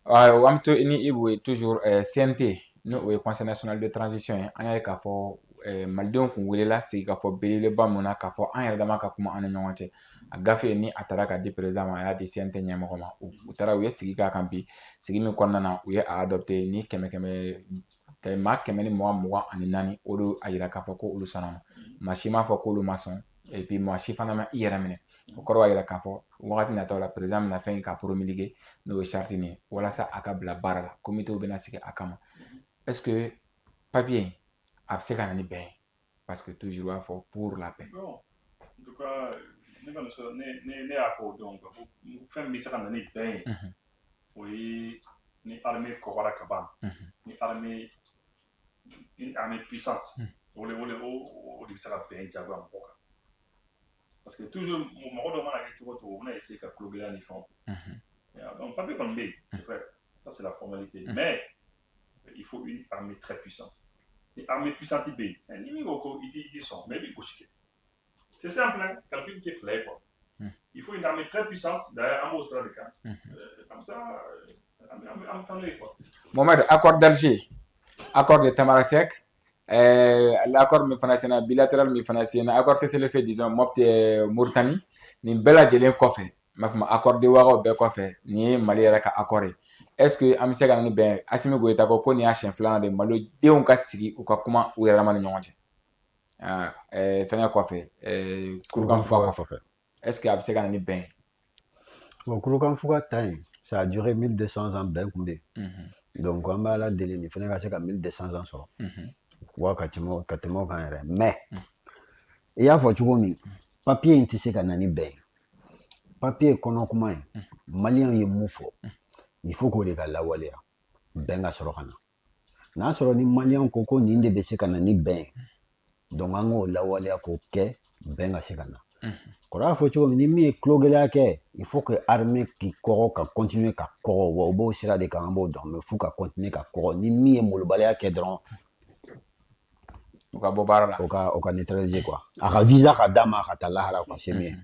an bɛ to ni Ibu ye toujours CNT n'o ye conseil national de transition ye an y'a ye k'a fɔ malidenw kun welela sigi ka fɔ belebeleba mun na k'a fɔ an yɛrɛ dama ka kuma an ni ɲɔgɔn cɛ a gafe ni a taara ka di président ma a y'a di CNT ɲɛmɔgɔ ma u taara u ye sigi k'a kan bi sigi min kɔnɔna na u ye a adopté ni maa 124 olu a yira k'a fɔ ko olu sɔnna maa si m'a fɔ k'olu ma sɔn et puis maa si fana ma i yɛrɛ minɛ o kɔrɔ b'a yira k'a fɔ wagati nataw la président bɛna fɛn ka promulguer n'o ye charte nin ye walasa a ka bila baara la comité bɛna sigi a kama est-ce que papier a bɛ se ka na ni bɛn ye parce que toujours b'a fɔ pour la paix. Bon, en tout cas ne y'a fɔ o dɔn fɛn min bɛ se ka na ni bɛn ye o ye ni armée kɔgɔra ka ban ni armée puissante o de bɛ se ka bɛn jagoya mɔgɔ kan parce que toujours mɔgɔ dɔ mana kɛ cogo o cogo o bɛna essayer ka tulo gɛlɛya ni fɛnw donc papier kɔni bɛ yen c'est vrai ça c'est la formalité mais il faut une armée très puissante. Et armée puissante bɛ yen ni min ko ko i tɛ sɔn mais i bɛ gosi kɛ c'est simple hein calcul tɛ fila ye quoi il faut une armée très puissante d'ailleurs an b'o sira de kan comme ça an bɛ taa n'o ye quoi. Mohamed, accord d'Alger accord de Tamarasek l'accord min fana senna bilatéral min fana senna accord cessez-le-feu disons Mopti Mauritanie nin bɛɛ lajɛlen kɔfɛ m'a fɔ accord de wagaw bɛɛ kɔfɛ nin ye Mali yɛrɛ ka accord ye est-ce que an bɛ se ka na ni bɛn Assimi Goïta ko nin y'a siɲɛ filanan de malodenw ka sigi u ka kuma u yɛrɛ dama ni ɲɔgɔn cɛ fɛngɛ kɔfɛ Kurukanfuga kɔfɛ est-ce que a bɛ se ka na ni bɛn ye. Bon, Kurukanfuga ta in ça a duré 1200 ans bɛn kun bɛ yen donc an b'a la deli nin fana ka se ka 1200 ans sɔrɔ wa ka tɛmɛ o kan yɛrɛ mais i y'a fɔ cogo min papier in tɛ se ka na ni bɛn ye papier kɔnɔ kuma in maliyɛnw ye mun fɔ il faut k'o de ka lawaleya bɛn ka sɔrɔ ka na n'a sɔrɔ ni maliyɛnw ko nin de bɛ se ka na ni bɛn ye donc an k'o lawaleya k'o kɛ bɛn ka se ka na kɔrɔ y'a fɔ cogo min ni min ye tulogɛlɛya kɛ il faut que armée k'i kɔgɔ ka continuer ka kɔgɔ wa u b'o sira de kan an b'o dɔn mais f'u ka continuer ka kɔgɔ ni min ye molobaliya kɛ dɔrɔn u ka bɔ baara la o ka neutraliser quoi a ka visa ka d'a ma ka taa lahara quoi c'est mieux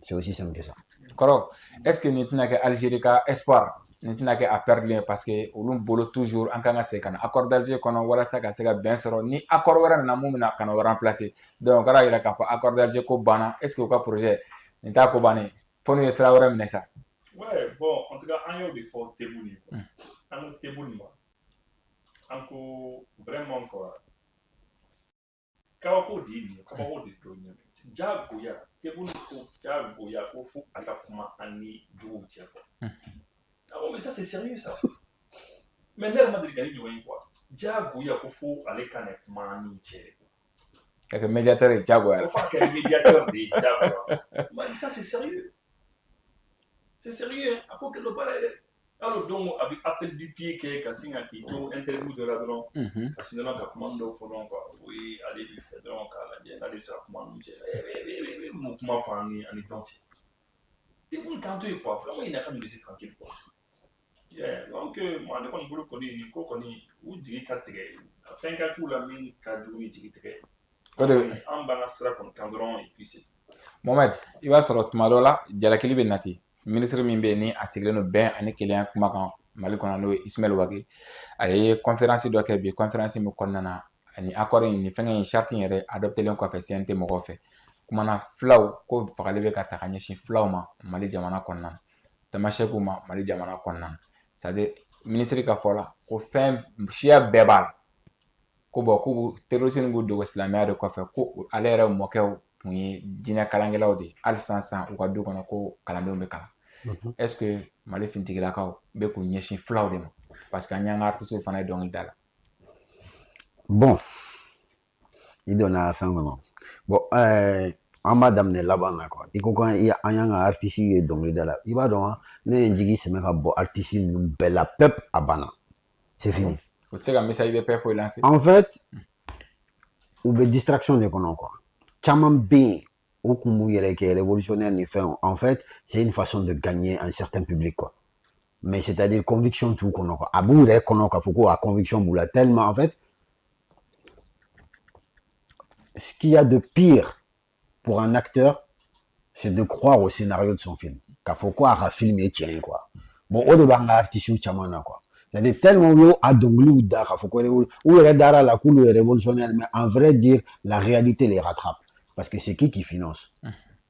c'est aussi simple que ça. kɔrɔ est-ce que nin tɛna kɛ Algérie ka espoir nin tɛna kɛ a perdre parce que olu bolo toujours an kan ka segin ka na accord d'Alger kɔnɔ walasa ka se ka bɛn sɔrɔ ni accord wɛrɛ nana mun bɛna ka na o remplacer donc o kɔrɔ yira k'a fɔ accord d'Alger ko banna est-ce que u ka projet nin t'a ko bannen fo n'u ye sira wɛrɛ minɛ sa. Ouais, bon, en tout cas, an y'o de fɔ Tebuni quoi. An ko Tebuni ma an ko vraiment quoi kabako de ye nin ye kabako de t'o ɲɛ jagoya Tebuni ko jagoya ko fo ale ka kuma an ni juguw cɛ quoi. Ah bon, mais ça c'est sérieux ça. Mais ne yɛrɛ ma deli ka ni ɲɔgɔn ye quoi. Jagoya ko fo ale ka na kuma an ni cɛ. Ka kɛ médiateur ye jagoya la. Ko f'a kɛra médiateur de ye jagoya. Mais ça c'est sérieux. C'est sérieux. A ko kɛlɛ baara ye dɛ. Alors donc a bɛ appel du pied kɛ ka sin ka k'i to interview dɔ la dɔrɔn. Ka sin dɔrɔn ka kuma dɔw fɔ dɔrɔn quoi. O ye ale bɛ fɛ dɔrɔn k'a lajɛ n'ale bɛ se ka kuma ninnu cɛ. Mun kuma fɔ an ni tɔn cɛ. Tebuni kan to yen quoi. Vraiment il n'a qu'à nous laisser tranquille quoi. Yeah, donc moi ne kɔni bolo kɔni nin ko kɔni u jigi ka tigɛ fɛn ka k'u la min ka jugu ni jigi tigɛ. O de an b'an ka sira kɔni kan dɔrɔn et puis c'est. Mohamed i b'a sɔrɔ tuma dɔ la jalakili bɛ nati ministre min bɛ yen ni a sigilen don bɛn ani kelenya kuma kan Mali kɔnɔ n'o ye Ismaël Ouaké a ye conférence dɔ kɛ bi conférence min kɔnɔna na ani accord in ni fɛngɛ in charte in yɛrɛ adopté len kɔfɛ CNT mɔgɔw fɛ kumana filaw ko fagali bɛ ka ta ka ɲɛsin filaw ma Mali jamana kɔnɔna na tamasɛkiw ma Mali jamana kɔnɔna na c'est à dire ministre ka fɔ la ko fɛn siya bɛɛ b'a la ko bon k'u terrorisme b'u dogo silamɛya de kɔfɛ ko ale yɛrɛ mɔkɛw tun ye diinɛ kalankɛlaw de ye hali sisan u ka du kɔnɔ ko kalandenw bɛ kalan est-ce que Mali fintigilakaw bɛ k'u ɲɛsin filaw de ma parce que an y'an ka artistes fana ye dɔnkili da la. Bon i donna fɛn kɔnɔ bon an b'a daminɛ laban na quoi i ko an y'an ka artistes ye dɔnkili da la i b'a dɔn wa ne ye n jigi sɛmɛ ka bɔ artistes ninnu bɛɛ la pep a banna c'est fini. O tɛ se ka message de paix foyi lancer. En fait u bɛ distraction de kɔnɔ quoi caman bɛ yen o kun b'u yɛrɛ kɛ révolutionnaire ni fɛnw en fait c'est une façon de gagner un certain public quoi mais c'est-à-dire conviction t'u kɔnɔ quoi a b'u yɛrɛ kɔnɔ k'a fɔ ko a conviction b'u la tellement en fait ce qu'il y a de pire pour un acteur c'est de croire au scénario de son film k'a fɔ ko a ka film ye tiɲɛ ye quoi bon o de b'an ka artistes caman na quoi c'est-à-dire tellement u y'o a dɔnkiliw da k'a fɔ ko u yɛrɛ dara la k'olu ye révolutionnaire mais en vrai dire la réalité les rattrape parce que c'est qui finance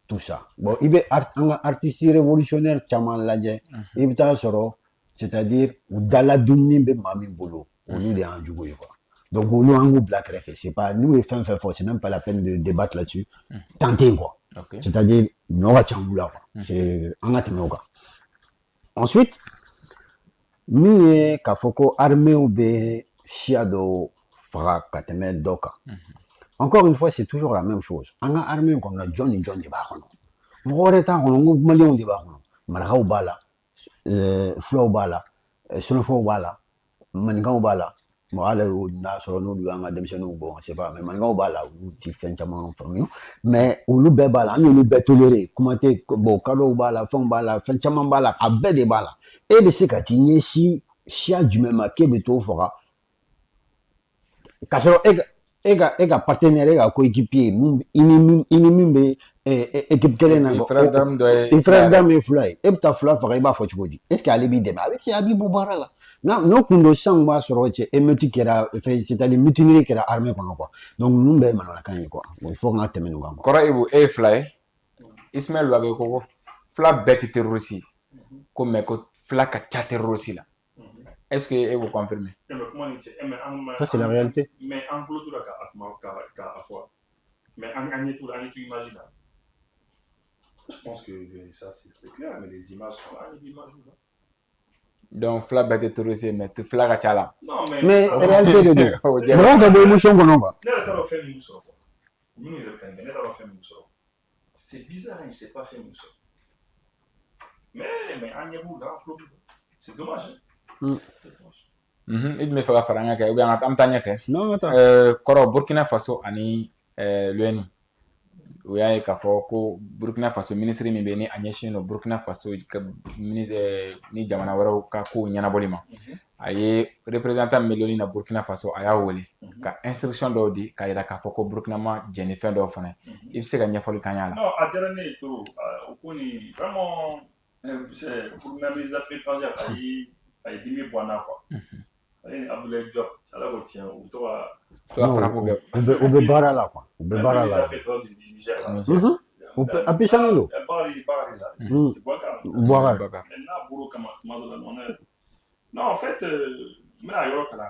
tout ça bon i bɛ an ka artistes révolutionnaire caman lajɛ i bɛ taa sɔrɔ c'est-à-dire u dala dumuni bɛ maa min bolo olu de y'an jugu ye quoi donc olu an k'u bila kɛrɛfɛ c'est pas n'u ye fɛn fɛn fɔ c'est même pas la peine de débattre là-dessus tenter quoi c'est-à-dire ɲɔ ka ca olu la quoi c'est an ka tɛmɛ o kan ensuite min ye k'a fɔ ko arméw bɛ siya dɔ faga ka tɛmɛ dɔ kan encore une fois c'est toujours la même chose an ka armée kɔnɔ jɔn ni jɔn de b'a kɔnɔ mɔgɔ wɛrɛ t'a kɔnɔ n ko maliyɛnw de b'a kɔnɔ marakaw b'a la fulaw b'a la sɛnɛfɔw b'a la maninkaw b'a la bon hali n'a sɔrɔ n'olu y'an ka denmisɛnninw bon c'est pas mais maninkaw b'a la olu ti fɛn caman faamu mais olu bɛɛ b'a la an y'olu bɛɛ toléré kuma tɛ bon kadɔw b'a la fɛnw b'a la fɛn caman b'a la a bɛɛ de b'a la e bɛ se ka t'i ɲɛsin siya jumɛn ma k'e bɛ t'o faga k'a sɔrɔ e ka partenaire e ka coéquipier i ni min bɛ équipe kelen na i frère d'armes ye fila ye e bɛ taa fila faga i b'a fɔ cogo di est ce que ale b'i dɛmɛ a bɛ fɛ a b'i bɔ baara la n'o kun don sisan b'a sɔrɔ cɛ émeute kɛra c'est-à-dire mutinerie kɛra armée kɔnɔ quoi donc ninnu bɛɛ ye manamanakan ye quoi il faut que n ka tɛmɛ nin kan. Kɔrɔ Ibu e ye fila ye Ismaël Ouaké ko fila bɛɛ tɛ terroriste ko mais ko fila ka ca terroriste la est-ce que vous confirmez? Ça c'est la réalité. Mais en gros tout là qu'à fois mais en tout là tu imagines. Je pense que ça c'est clair mais les images sont là les images là. Donc fila bɛɛ tɛ terroriste mais fila ka ca la. Non mais réalité de deux. Mɔgɔ ka bɔ émotion kɔnɔ quoi. Ne yɛrɛ t'a dɔn fɛn min sɔrɔ quoi. Minnu yɛrɛ ka ɲi ne t'a dɔn fɛn min sɔrɔ. C'est bizarre, il ne sait pas faire nous ça. Mais en Yabou, là, c'est dommage. C'est dommage. Il me fait faire un peu de temps. Non, attends. Koro Burkina Faso ani l'UNI. Oui, il y a ko Burkina Faso ministre mi beni anyeshin no Burkina Faso ni jamana wara ka ko nyana bolima. Aye représentant Meloni na Burkina Faso aya wole ka instruction do di ka ira ka ko Burkina ma jeni fen do fane. Il se ga nyafoli kanya la. Non, a dire ne to okoni vraiment c'est pour même les affaires étrangères aye dimi bwana quoi. Aye Abdoulaye Diop, ça la retient ou toi on be bara là quoi. On be bara là. On peut appuyer l'eau. C'est quoi quand non, en fait,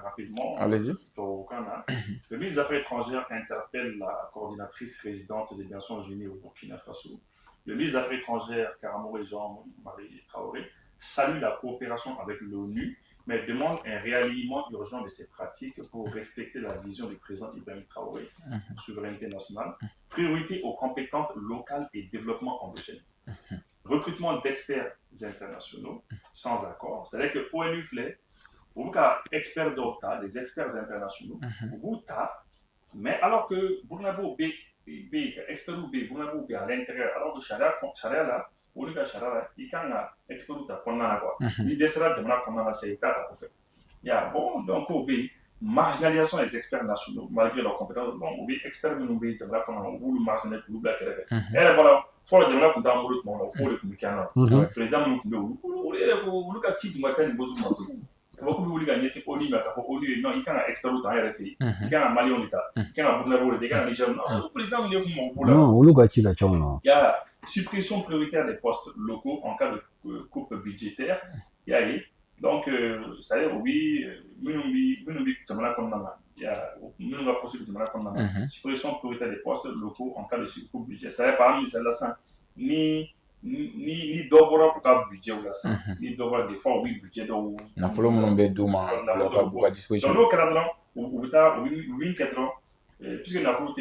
rapidement. Allez-y. Le ministre des Affaires étrangères interpelle la coordinatrice résidente des Nations Unies au Burkina Faso. Le ministre des Affaires étrangères, Karamouré Jean-Marie Traoré, salue la coopération avec l'ONU, mais demande un réalignement urgent de ces pratiques pour respecter la vision du président Ibrahim Traoré, souveraineté nationale, priorité aux compétences locales et développement endogène. Recrutement d'experts internationaux sans accord. C'est-à-dire que l'ONU fait, vous avez experts d'OTA, des experts internationaux, vous avez, mais alors que Bournabo expert B à l'intérieur, alors que Charia là, il y a expert d'OTA qu'on a quoi. Il décèdera de la qu'on a c'est état à faire. Il y a bon donc on veut marginalisation des experts nationaux malgré leurs compétences. Bon, on veut experts nous veut de la qu'on a voulu marginaliser le black et voilà. Faut le dire qu'on t'a envoyé pour le communiquer. Le président nous dit on a dit du matin nous besoin de beaucoup de gens qui sont au non il y a expert au temps RFI il y a Mali on l'état il y a Burkina Faso il y a Niger le président nous dit non on le dit là il y a suppression prioritaire des postes locaux en cas de coupe budgétaire il y a donc ça veut dire oui nous jamana konnana il y a nous va procéder jamana konnana suppression prioritaire des postes locaux en cas de coupe budgétaire ça veut pas celle-là ça ni d'obra pour ka budget ou là ça ni d'obra des fois oui budget donc na folo mon be duma la disposition donc cadre ou bita oui 4 ans puisque la folo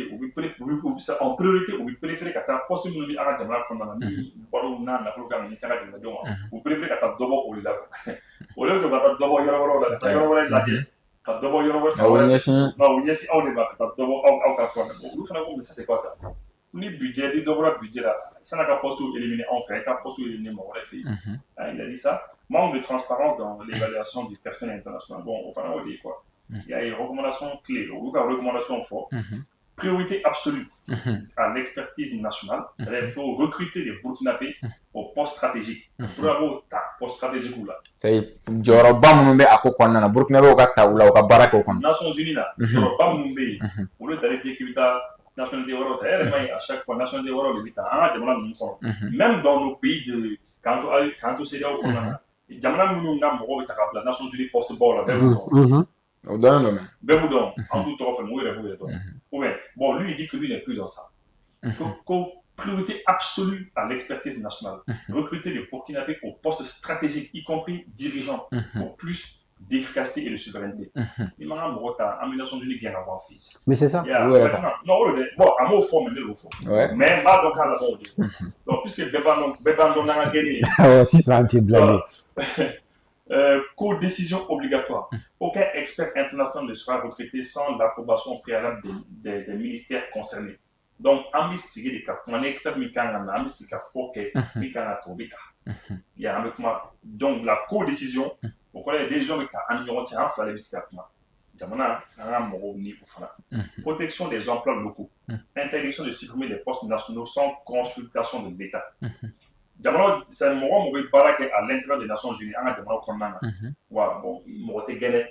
ça en priorité ou préférer ka ta poste nous bi ara jamana konnana ni baro na folo ka ni sanga jamana donc ou préférer ka ta dobo au là au lieu que ka ta dobo yoro là ka dobo yoro fa au débat ka dobo au ka fa ou fana ko ça c'est quoi ça ni budget, ni d'obra budget là, ça n'a qu'à poste éliminer en fait, qu'à poste éliminer mon refus. Il a dit ça. Manque de transparence dans l'évaluation du personnel international. Bon, enfin, on dit quoi. Il y a une recommandation clé, ou une recommandation forte. Priorité absolue à l'expertise nationale. C'est-à-dire qu'il faut recruter des Burkinabés au poste stratégique. Pour avoir ta poste stratégique ou là. C'est Joroba Mumbe à Kokwana, Burkinabé au Kata ou là, au Kabarak au Kon. Nations Unies là, Joroba Mumbe, au lieu d'aller dire qu'il y a nationalité Waro, à chaque fois, nationalité Waro, même dans nos pays de quand on s'est dit au Canada, Jamana Mounouna Moro est à la Nations Unies post-ball, Béboudon, en tout cas, bon, lui, il dit que lui n'est plus dans ça. Priorité absolue à l'expertise nationale. Recruter les Burkinabés au poste stratégique, y compris dirigeants, pour plus d'efficacité et de souveraineté. Il m'a dit en 1900 bien avant fille. Mais c'est ça. Non, bon, à mon fond, mais le fond. Mais pas donc à la bord. Donc puisque Béban on a gagné. Si ça a été blagué. Co-décision obligatoire. Aucun expert international ne sera recruté sans l'approbation préalable des ministères concernés. Donc, Amis Sigé de Cap, mon expert Mikana, Amis Sigé Foké, Mikana Tobita. Il y a avec moi. Donc, la co-décision, on connaît des gens qui ont un numéro de tiens, il fallait visiter avec moi. Jamana, protection des emplois locaux, interdiction de supprimer les postes nationaux sans consultation de l'État. Jamana, c'est un moment où il parle à l'intérieur des Nations Unies, en Jamana Kondana. Voilà, bon, il m'a été gagné.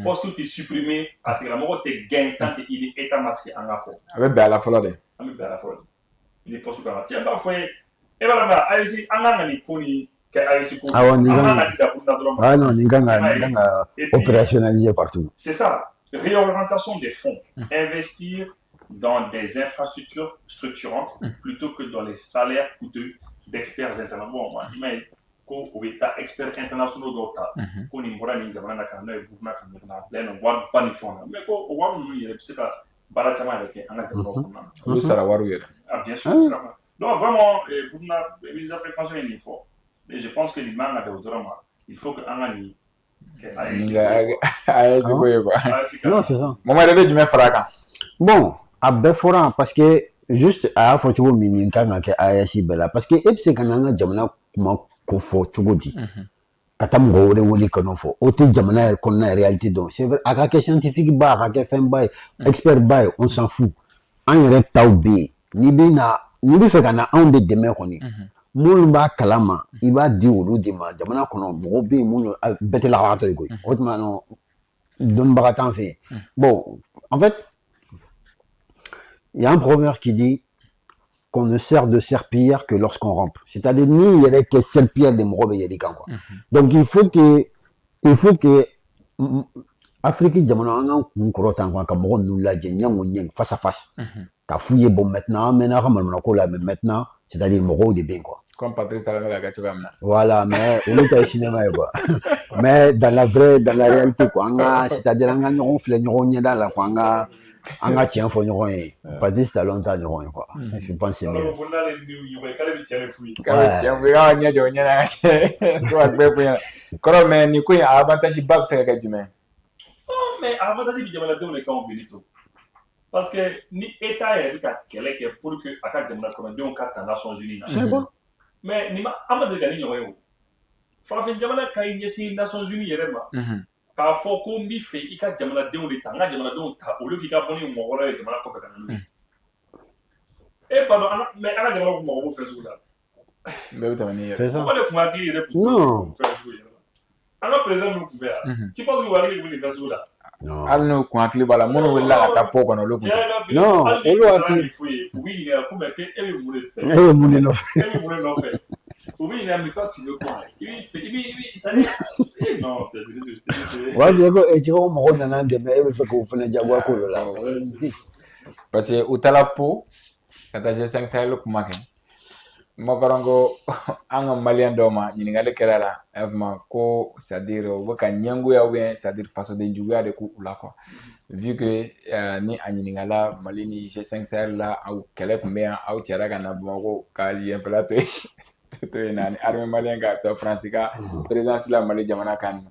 Poste tout est supprimé, à Télamoro, t'es gagné tant qu'il est état masqué en affaire. Avec Béala Folade. Avec Béala Folade. Il est poste comme ça. Tiens, parfois, Et voilà, AIC, Angani Koni, AIC Koni, Ah non, et puis, opérationnalisé partout. C'est ça, réorientation des fonds, investir dans des infrastructures structurantes plutôt que dans les salaires coûteux d'experts internationaux. Bon, imagine ko o bɛ taa experts internationaux dɔw ta ko nin bɔra nin jamana na ka n'o ye burukina ka ɲɔgɔn na bila nin wari ba ni fɛnw na mais ko o wari ninnu yɛrɛ bɛ se ka baara caman yɛrɛ kɛ an ka jamanaw kɔnɔna na. Olu sara wariw yɛrɛ. Ah bien sûr, donc vraiment Burkina les affaires étrangères il faut et je pense que nin man ka kɛ o dɔrɔn ma il faut que an ka nin AES ko ye quoi. Non, c'est ça. Maman yɛrɛ bɛ jumɛn fara a kan. Bon, a bɛɛ fɔra parce que juste a y'a fɔ cogo min nin kan ka kɛ AES bɛɛ la parce que e bɛ se ka n'an ka jamana kuma ko fɔ cogo di ka taa mɔgɔ wɛrɛ wele ka n'o fɔ o tɛ jamana yɛrɛ kɔnɔna réalité dɔn c'est vrai a ka kɛ scientifique ba a ka kɛ fɛn ba ye expert ba ye on s'en fout an yɛrɛ taw bɛ yen n'i bɛ fɛ ka na anw de dɛmɛ kɔni minnu b'a kalama i b'a di olu de ma jamana kɔnɔ mɔgɔ bɛ yen minnu bɛɛ tɛ lakaratɔ ye koyi o tuma dɔnnibaga t'an fɛ yen bon en fait il y a un proverbe qui dit qu'on ne sert de serpillière que lorsqu'on rampe. C'est-à-dire, nous, il y a des serpillères de morobe yedikan, quoi. Donc, il faut que Afrique, jamana, on croit en comme on nous l'a dit, face à face. Ka fouiller, bon, maintenant, mais maintenant, c'est-à-dire, moro de bien, quoi. Comme Patrice Talon a gâté comme ça. Voilà, mais on est au cinéma, quoi. Mais dans la réalité, quoi, c'est-à-dire, on a un flé, on est dans la, quoi, an ka tiɲɛ fɔ ɲɔgɔn ye Patrice Talon t'a ɲɔgɔn ye quoi je pense c'est mieux kɔrɔ mais nin ko in a avantage ba bɛ se ka kɛ jumɛn mais avantage bɛ jamanadenw de kan o Benito parce que ni État yɛrɛ bɛ ka kɛlɛ kɛ pour que a ka jamana kɔnɔdenw ka ta Nations Unies na mais nin ma an ma deli ka ni ɲɔgɔn ye o farafin jamana ka i ɲɛsin Nations Unies yɛrɛ ma k'a fɔ ko n b'i fɛ i ka jamanadenw de ta n ka jamanadenw ta olu k'i ka bɔ ni mɔgɔ wɛrɛ ye jamana kɔfɛ ka na n'u ye e b'a dɔn mais an ka jamana kun mago b'o fɛn sugu la bɛɛ bɛ tɛmɛ n'i yɛrɛ mɔgɔ de kun hakili yɛrɛ kun fɛn sugu yɛrɛ la an ka président minnu kun bɛ yan tu penses que u hakili kun bɛ nin fɛn sugu la hali n'u kun hakili b'a la minnu wulila ka taa po kɔnɔ olu kun tɛ non olu hakili u b'i ɲininka ko mais e bɛ mun de fɛ e bɛ mun de nɔfɛ e bɛ mun de nɔfɛ u b'i ɲininka mais toi tu veux quoi i b'i ça dit non c'est wa fiyɛ ko cɛw mɔgɔ nana dɛmɛ e bɛ fɛ k'o fana jagoya ko dɔ la parce que u taara po ka taa G5 Sahel kuma kɛ mɔkɔrɔn ko an ka maliyɛn dɔw ma ɲininkali kɛra la a y'a fɔ ko c'est à dire u bɛ ka ɲɛngoya ou bien c'est à dire fasoden juguya de k'u la quoi vu que ni a ɲininkala Mali ni G5 Sahel la aw kɛlɛ tun bɛ yan aw cɛra ka na Bamakɔ ka yenfɛla to yen na ni armée maliyɛn ka taa France ka présidence la Mali jamana kan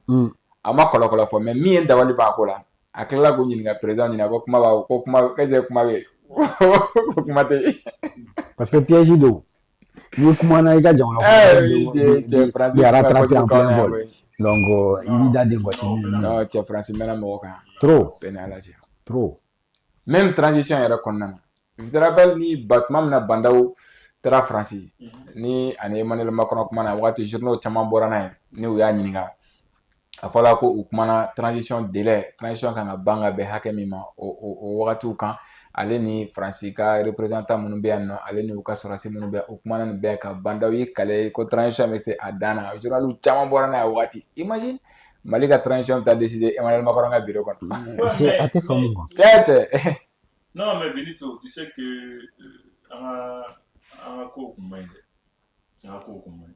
a ma kɔlɔkɔlɔ fɔ mais min ye dabali b'a ko la a tilala k'o ɲininka président ɲininka ko kuma b'a ko kuma qu'est-ce kuma bɛ ko kuma tɛ parce que piège don ni kuma na i ka jamana kɔnɔ yara rattrapé en plein vol donc i b'i da den quoi non cɛ France mɛnna mɔgɔ kan trop bɛɛ n'a lajɛ trop même transition yɛrɛ kɔnɔna na je te rappelle ni tuma min na Bandaw taara France ni ani Emmanuel Macron kuma na waati journaux caman bɔra n'a ye ni u y'a ɲininka a fɔra ko u kumana transition délai transition kan ka ban ka bɛn hakɛ min ma o wagatiw kan ale ni Faransi ka représentant minnu bɛ yan nɔ ale ni u ka sɔrɔdasi minnu bɛ u kumana nin bɛɛ kan Bandaw ye kɛlɛ ko transition bɛ se a dan na journaux caman bɔra n'a ye wagati imagine Mali ka transition ta décider Emmanuel Macron ka bureau kɔnɔ a tɛ faamu quoi tɛ non mais Benito tu sais que an ka ko kun man ɲi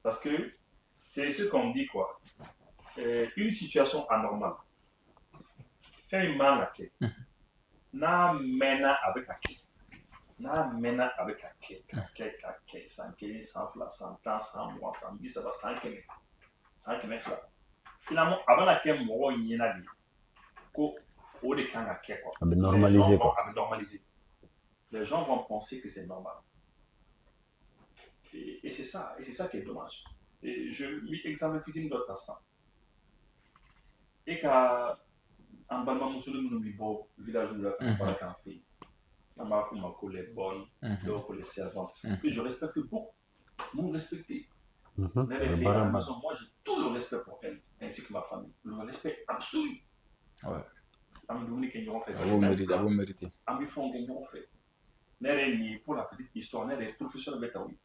parce que c'est ce qu'on dit quoi une situation anormale fɛn min man ka kɛ n'a mɛnna a bɛ ka kɛ san 1 san 2 san 10 san 20 san 30 san 100 san 200 finalement a bɛna kɛ mɔgɔw ɲɛna de ko o de kan ka kɛ quoi a bɛ normaliser quoi a bɛ normaliser les gens vont penser que c'est normal et c'est ça qui est dommage et je lui exemple fitinin dɔ ta sisan et ka an balimamuso minnu bɛ bɔ village la ka baara k'an fɛ yen an b'a fɔ u ma ko les bonnes dɔw ko les servantes que je respecte beaucoup vous respectez les filles à la maison moi j'ai tout le respect pour elles ainsi que ma famille le respect absolu an bɛ dumuni kɛ ɲɔgɔn fɛ a b'o mériter an bɛ fɛnw kɛ ɲɔgɔn fɛ ne yɛrɛ nin pour la petite histoire ne yɛrɛ professeur bɛ ta o ye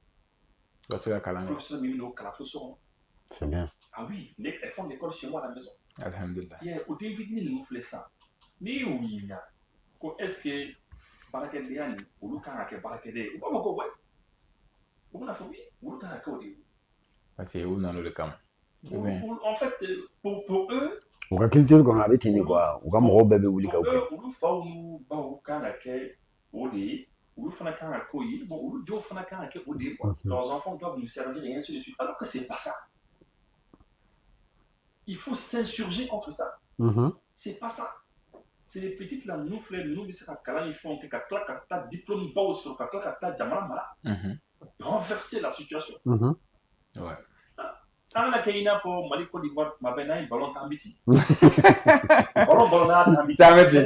Professeur Mimino Kalafoso. C'est bien. Ah oui, elles font l'école chez moi à la maison. Alhamdulillah. Au début, ils nous font ça. Mais oui, est-ce que Barakadéani, ou le cas que Barakadé, ou pas beaucoup, ouais. Ou la famille, ou le cas que parce que où dans le camp. En fait, pour eux, ou ka culture qu'on avait tenu quoi, ou comme Robert Beouli ou le fa ou ba ou kana ke odi, ou le fana kana koyi, bon ou le do fana kana ke odi quoi. Leurs enfants doivent nous servir et ainsi de suite. Alors que c'est pas ça. Il faut s'insurger contre ça. C'est pas ça. C'est les petites là, nous frères, nous mais c'est qu'à ils font que ta diplôme pas sur ta jamara renverser la situation. Ouais. Tant que il faut Mali Côte d'Ivoire, ma belle ballon tambiti. Ballon tambiti. Tambiti.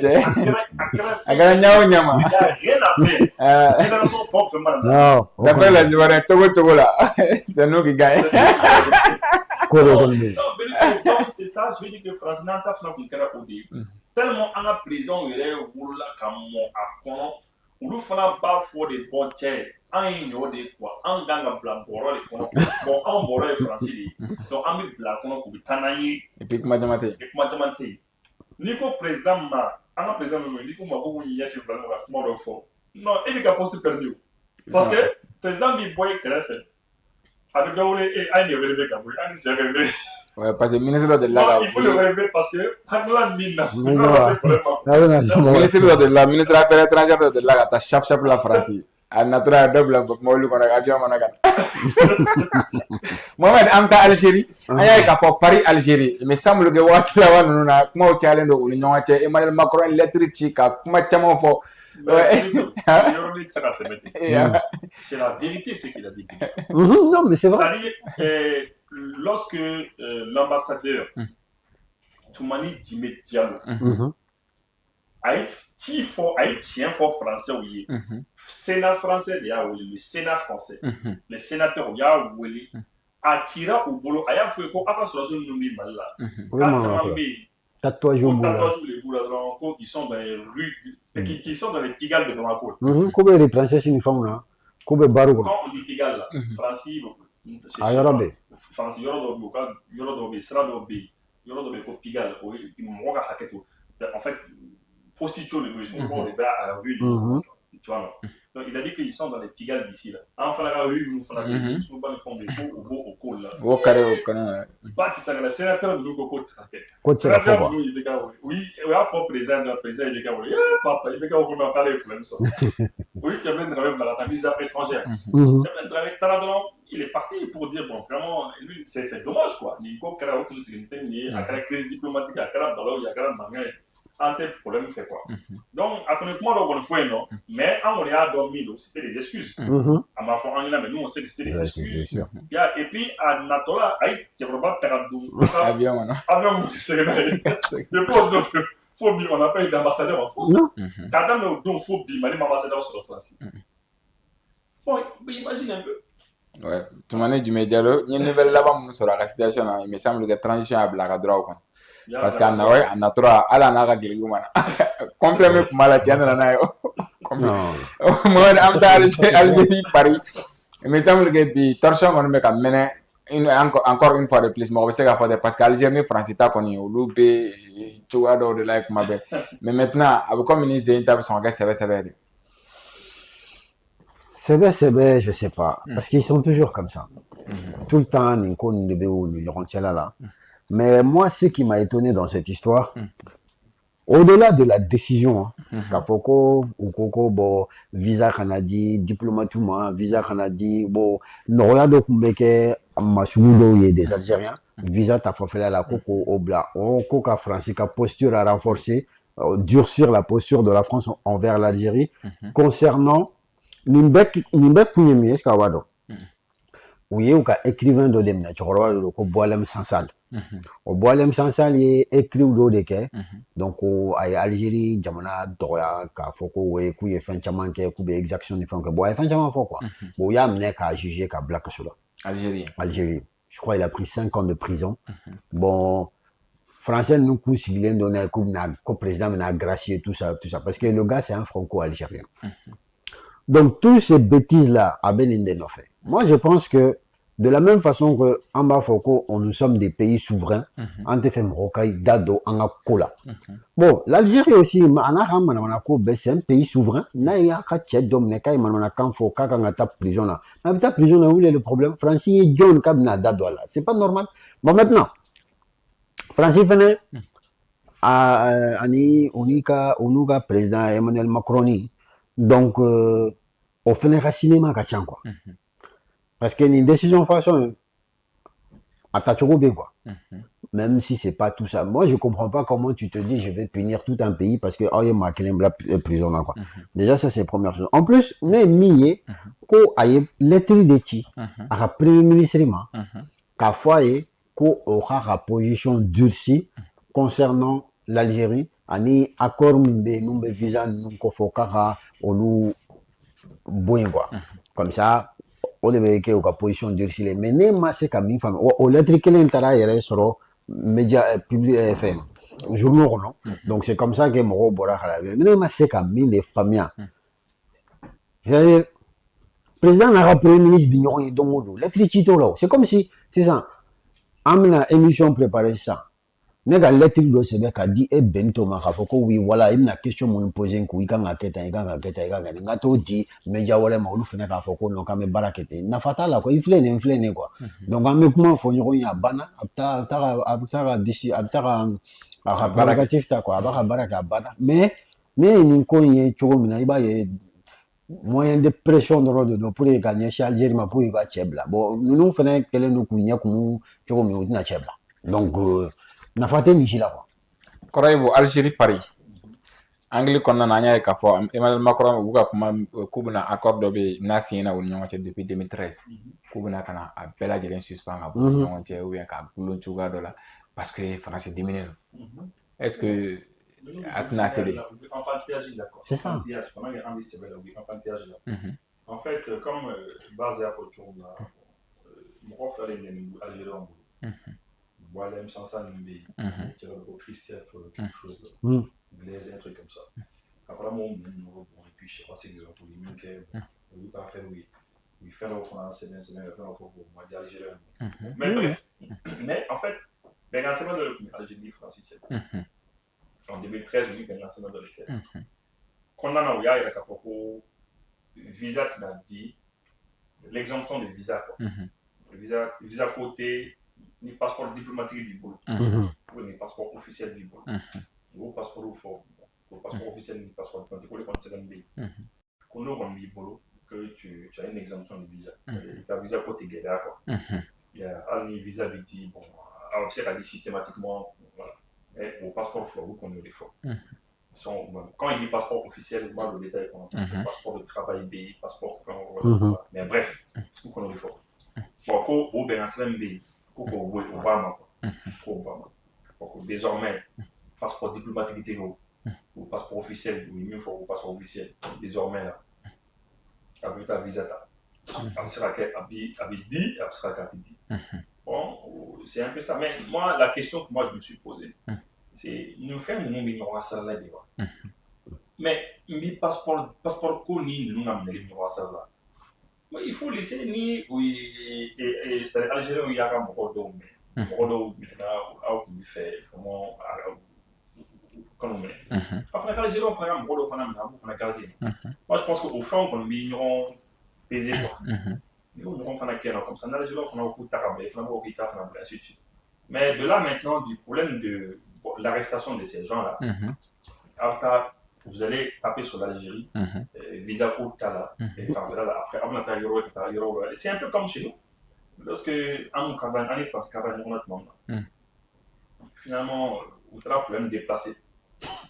Agara nyama nyama. Il n'y a rien à faire. Génération fort fait mal. Non. D'après la Ivoirienne, Togo là, c'est nous qui gagnons. Non, c'est ça, je veux dire que France n'a pas fait au début. Tellement en a prison, il est où là comme à Kono, où le fana pas fort des bons tiers. Un yon de quoi, un gang blanc boro les Kono, bon un boro est français. Donc un blanc Kono pour tanaï. Et puis comment t'as Et comment t'as dit? Nico président ma, un président me dit comment vous y êtes vraiment comment le fort. Non, il est qu'à poste perdu. Parce que président dit boy qu'elle a fait. Avec le et un est relevé comme lui, un est relevé. Ouais, parce que le ministre de la... il faut le relever parce que Hagla mine là. Le ministre de la ministre des Affaires étrangères de la ta chap la France. A natura double molu ko avion ko nagal. Mohamed amta Algérie, aya ka fo Paris Algérie. Mais semble que wati la wanu na kuma o challenge do ni nyonga che Emmanuel Macron lettre ci ka kuma chama fo. C'est la vérité ce qu'il a dit. Non mais c'est vrai. C'est-à-dire lorsque l'ambassadeur Toumani Djimé Diallo a tient fort français oui. Sénat français le Sénat français. Les sénateurs il y a oui attira au boulot a fait ko aka sur zone numbi malla. Tatouage au boulot. Ils sont dans les rues qui sont dans les Pigalle de Bamako. Combien de princesses uniformes là? Combien de barreaux? Quand on dit Pigalle là, France France Yorobe sera Yorobe ko Pigalle mo ga haketo. En fait prostituées les sont au débat à rue. Tu vois, donc il a dit qu'ils sont dans les Pigalle d'ici là. Enfin la rue nous font la souvent ils font des faux au col là. Au carré au canard. Bah tu sais le sénateur de Lugo Côte ça fait. Oui, il y a fort président il est gars papa il est gars on va parler problème ça. Oui, tu as bien travaillé dans la visa étrangère. Tu as bien travaillé il est parti pour dire bon vraiment lui c'est dommage quoi. Il faut que la haute sécurité à la crise diplomatique à la dans il y a grand manga un tel problème fait quoi. Donc après comment on le fait non mais on a dormi c'était des excuses. À ma foi on là mais nous on sait que c'était des excuses. Et puis à Natola aïe tu vas pas avion c'est le pauvre phobie on appelle d'ambassadeur en France. Quand on a phobie mais l'ambassadeur sur la France. Bon imagine un peu. Ouais, tu m'as dit du médialo, il y a une nouvelle là-bas sur la situation, il me semble que transition à blague à droit. Parce qu'en a trois, à la naga gilgumana. Complètement pour mal à tienne la naïo. Moi, amta Algérie, Paris. Il me semble que puis torchon on me comme mener encore une fois de plus, moi c'est qu'à faire parce qu'Algérie France t'as connu au loupé, tu vois dans de like ma belle. Mais maintenant, avec comme une zénith son gars c'est vrai. C'est vrai, je sais pas. Parce qu'ils sont toujours comme ça. Tout le temps, là. Mais moi, ce qui m'a étonné dans cette histoire, au-delà de la décision, Kafoko, Ukoko, bon, visa canadien, diplomate visa canadien, bon, Norlado Kumbeke, Masudo, il y a des Algériens, visa Tafofela la Coco, Obla, Coca France, qui a posture à renforcer, durcir la posture de la France envers l'Algérie, concernant Nimbek Kunyemi, est-ce qu'il y a do? Oui, ou écrivain de Demna, tu vois, le Boalem Sansal. Au Boalem Sansal, il écrit au Deke. Donc, à Algérie, Jamana, Doya, Kafoko, oui, Kouye, Fenchamanke, Koube, exaction du Fanke. Bon, Fenchaman, quoi. Bon, il y a amené qu'à juger qu'à Black Sola. Algérie. Je crois qu'il a pris 5 ans de prison. Bon, Français, nous, Kousiglen, donné, comme président, mais n'a gracié tout ça. Parce que le gars, c'est un franco-algérien. Donc, tous ces bêtises-là, à Benindeno fait. Moi, je pense que de la même façon que en bas Foko, nous sommes des pays souverains, en fait, Dado, en Kola. Bon, l'Algérie aussi, c'est un pays souverain. Il y a un prison là. La prison, où est le problème? Francis et John Kabna Dado là. C'est pas normal. Bon, maintenant, Francis venait à Onuka président Emmanuel Macron. Donc, au fait, un cinéma kachan quoi. Parce que une décision façon à bien quoi. Même si c'est pas tout ça. Moi, je comprends pas comment tu te dis je vais punir tout un pays parce que il y a marqué la prison là quoi. Déjà ça c'est la première chose. En plus, mais mié ko aye lettre de ti à premier ministre ma qu'a foyer ko aura la position durcie concernant l'Algérie ani accord numbe visa nous foka onu bon quoi. Comme ça on devait que la position durcie mais ne ma c'est comme une femme au lettre que l'intérêt est sur médias publics FM journaux non donc c'est comme ça que mon bora mais ne ma c'est comme une famille c'est-à-dire président n'a premier ministre d'ignorer donc lettre chito là c'est comme si c'est ça amena émission préparée ça mais la lettre doit se mettre à dire et bento ma faut oui voilà une question mon poser ko ika ngaketa ngato di media wala ma olu fena ka foko no ka me barakete na fatala ko inflene quoi donc en comment faut nyo ya bana abtara d'ici abtara barakatif ta quoi baraka bana mais ni ko ye chogo mina iba ye moyen de pression de pour gagner chez Algérie ma pour iba chebla bon nous fena kele no kunya kumu chogo mi udina chebla donc na fate ni jila quoi Koraibo Algérie Paris Anglais konna na nya ka fo Emmanuel Macron buka kuma kubuna accord dobe na signé woni ñonte depuis 2013 kubuna kana a bela jelen suspend a bu ñonte ou bien ka bulon chuga dola parce que France diminue est-ce que atna cédé enfantillage d'accord c'est ça comment il a c'est belle oui enfantillage là en fait comme basé à Porto là mon frère est Algérie voilà, même sans ça, il y a Christophe, quelque chose de Blaise, un truc comme ça. Après, moi, et puis je sais pas si c'est pour les minques, oui, pas faire, oui, faire au fond, c'est bien, faire au fond, moi, dire Algérien. Mais bref, mais en fait, ben, c'est moi de l'Algérie française. En 2013, oui, ben, c'est moi de l'équipe. Quand on a eu il y a visa, tu m'as dit, l'exemption de visa, quoi. Le visa côté, ni passeport diplomatique du boulot, ou ni passeport officiel du boulot, ou passeport officiel ni passeport diplomatique, ou les comptes d'un pays. Quand on a du boulot, que tu as une exemption de visa. Ta visa côté Guéda, quoi. Il y a un visa qui dit, bon, ça a dit systématiquement, voilà. Mais au passeport, il faut vous connaissez les fois. Quand il dit passeport officiel, moi le détail, passeport de travail, pays, passeport, mais bref, vous connaissez les fois. Bon, au Bénin, désormais, passeport diplomatique ou passeport officiel, ou même pour passeport officiel, désormais, là, avec ta visa, bon, c'est un peu ça. Mais moi, la question que moi je me suis posée, c'est nous faire nous ignorons ça là, mais le passeport connu, nous n'avons pas ça là. Il faut laisser ni oui et c'est Algérien où il y a un Bordeaux mais Bordeaux maintenant où il fait comment comment on met enfin l'Algérien on fait un Bordeaux on a gardé moi je pense qu'au fond on est ignorant pesé quoi nous on fait un quel comme ça l'Algérien on a beaucoup tarabé on a beaucoup tarabé ainsi de suite mais de là maintenant du problème de l'arrestation de ces gens là vous allez taper sur l'Algérie, visa pour Tala, après c'est un peu comme chez nous. Lorsque en France, finalement, Outra a problème déplacé.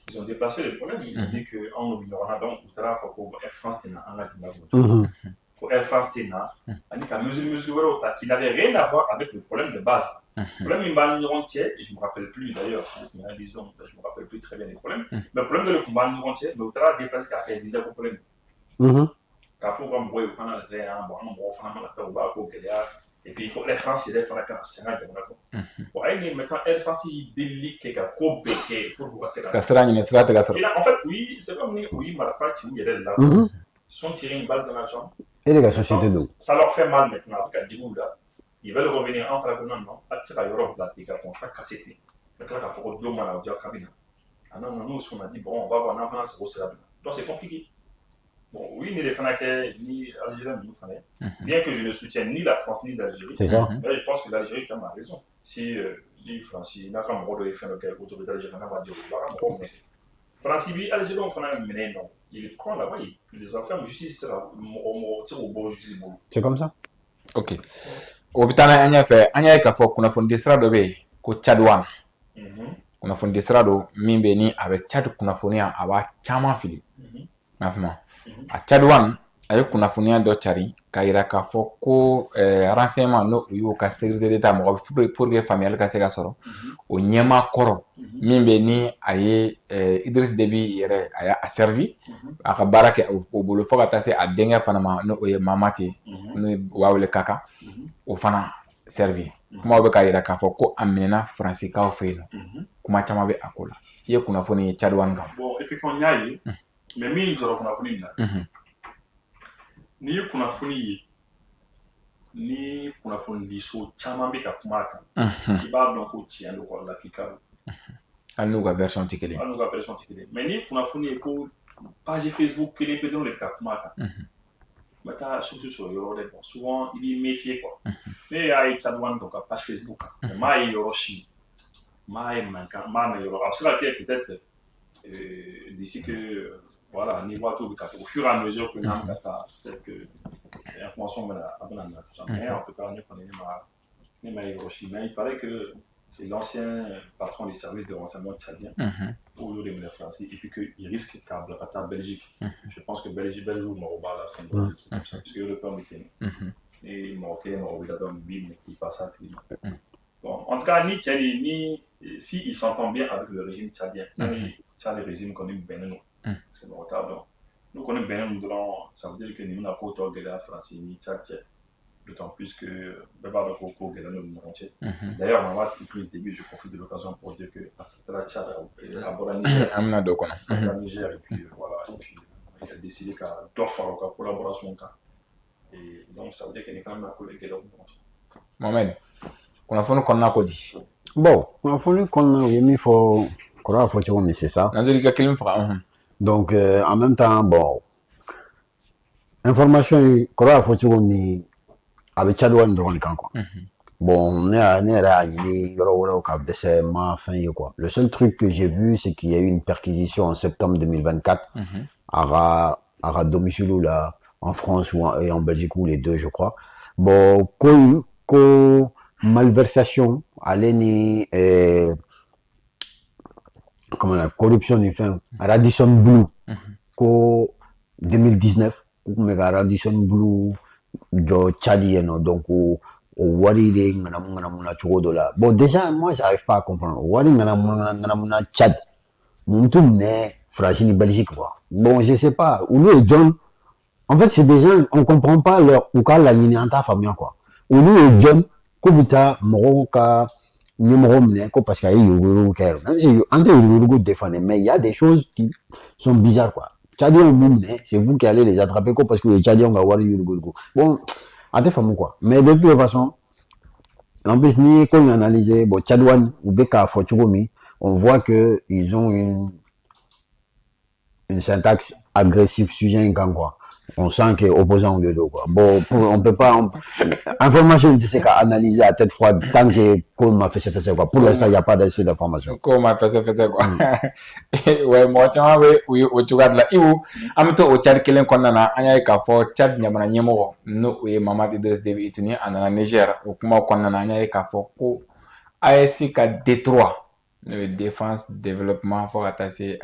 Ils ont déplacé le problème, ils ont dit qu'en Outra, donc Outra, pour Air France, pour Air France, qui n'avait rien à voir avec le problème de base. Le problème il m'a entier, et je ne me rappelle plus d'ailleurs, je ne me rappelle plus très bien les problèmes, mais le problème de le combat entier, mais au travail des places qui a fait des problèmes. Car faut qu'on voit qu'on a des et puis les Français, les Français, c'est un peu bon, il maintenant Air France il délique quelque chose pour voir c'est là. En fait, oui, c'est comme oui, Malafa qui est là. se sont tirés une balle dans la jambe. Et les sociétés d'eau. Ça leur fait mal maintenant, avec la Djibouti là. Ils veulent revenir en frère, non, non, à tirer à Europe, là, des gars, on va casser. Mais là, il faut que l'eau, on a dit, ah non, nous, on a dit, bon, on va voir, on va c'est possible. Donc, c'est compliqué. Bon, oui, ni les Fanakais, ni Algériens, ni Fanakais. Bien que je ne soutienne ni la France, ni l'Algérie. C'est ça. Mais je pense que l'Algérie, quand même, a raison. Si les Français, n'a qu'un mot de faire le cas, l'autorité algérienne va dire, France, lui, Algérie, on fait un mené, non. Il prend là-bas, il les enferme, justice, au bon justice. C'est comme ça. Ok. O bɛ taa n'a an y'a fɛ an y'a ye k'a fɔ kunnafoni sira dɔ bɛ yen ko Chad One kunnafoni sira dɔ min bɛ ni a bɛ Chad kunnafoniya a b'a caman fili n'a faamu a Chad One a ye kunnafoniya dɔ cari k'a yira k'a fɔ ko renseignement n'o u y'o ka sécurité d'état mɔgɔ pour que faamuyali ka se ka sɔrɔ o ɲɛmaa kɔrɔ min bɛ ni a ye Idriss Déby yɛrɛ a y'a servi a ka baara kɛ o bolo fo ka taa se a denkɛ fana ma n'o ye Mamati n'o u b'a wele Kaka o fana servi kuma bɛ k'a yira k'a fɔ ko a minɛna Faransikaw fɛ yen nɔ kuma caman bɛ a ko la i ye kunnafoni ye Chad One kan. Bon effectivement n y'a ye mais min sɔrɔ kunnafoni in na n'i ye kunnafoni ye ni kunnafoni di so caman bɛ ka kuma a kan i b'a dɔn ko tiɲɛ don kɔrɔ la k'i ka don. Hali n'u ka version tɛ kelen. Hali n'u ka version tɛ kelen mais ni kunnafoni ye ko page Facebook kelen pe dɔrɔn de ka kuma a kan. Bah, t'as surtout sur le bon, souvent il est méfié quoi. Mais il y a Chad One donc page Facebook. Mais il y aura chi. Mais il y aura. C'est là qu'il peut-être d'ici que voilà niveau tout au fur et à mesure que nous avons peut-être que l'information on peut pas nous connaître mais il paraît que c'est l'ancien patron des services de renseignement tchadien pour le développement français et puis qu'il risque qu'à la Belgique. Je pense que Belgique ou Maroc à la fin de l'année, parce que le peuple est et Marocain, Maroc a donné Bible qui passe à Trini. Bon, en tout cas, ni Tchadi, ni si il s'entend bien avec le régime tchadien, Tchad le régime connaît Bénin, c'est mon retard. Donc, nous connaissons Bénin, ça veut dire que nous n'avons pas autant de la France ni Tchad. D'autant plus que Bébard de Coco est dans le monde entier. D'ailleurs, on va depuis le début, je profite de l'occasion pour dire que la Tchad a abordé la Niger et puis voilà, et puis il a décidé qu'il doit faire la collaboration. Et donc ça veut dire qu'il est quand même à collègue dans le monde entier. Mohamed, kunnafoni kɔnɔna ko di. Bon, kunnafoni kɔnɔna u ye min fɔ kɔrɔ y'a fɔ cogo min c'est ça. Nanzuri ka kelen faga. Donc en même temps bon information yi kɔrɔ y'a fɔ cogo min a bɛ Chad One dɔrɔn de kan quoi. Bon, ne yɛrɛ y'a ɲini yɔrɔ wɛrɛw ka dɛsɛ ma fɛn ye quoi. Le seul truc que j'ai vu c'est qu'il y a eu une perquisition en septembre 2024 à domicile là en France et en Belgique ou les deux je crois. Bon, ko malversation ale ni comment la corruption ni fɛn Radisson Blu ko 2019 ko kun bɛ ka Radisson Blu jɔ Tchad yen nɔ donc o wari de ŋanamu na cogo dɔ la. Bon déjà moi j'arrive pas à comprendre wari ŋanamu na Tchad mun tun minɛ France ni Belgique quoi. Bon je sais pas olu ye jɔn en fait c'est des gens on comprend pas leur u ka laɲini an t'a faamuya quoi. Olu ye jɔn ko bɛ taa mɔgɔw ka ɲɛmɔgɔ minɛ ko parce que a ye yuruguyurugu kɛ an tɛ yuruguyurugu défendre mais il y a des choses qui sont bizarres quoi. Tchadiens m'ont minɛ c'est vous qui allez les attraper quoi parce que les Tchadiens ont wari yuruguyurugu. Bon a tɛ faamu quoi mais de toute façon en plus n'i ye ko in analyser bon Chad One u bɛ k'a fɔ cogo min on voit que ils ont une syntaxe agressive sujet in kan quoi. On sent que opposant de dos quoi. Bon, on peut pas information tu sais qu'à analyser à tête froide tant que comme m'a fait quoi. Pour l'instant il y a pas d'assez d'informations. Comme m'a fait quoi. Ouais, moi tiens oui au tu regardes là iou amto au Tchad kelen konnana anya ka fo Tchad nyamana nyemo no we Mamadi Idriss Déby ituni anana Niger au kuma konnana anya ka fo ko ASC ka Détroit le défense développement faut attacher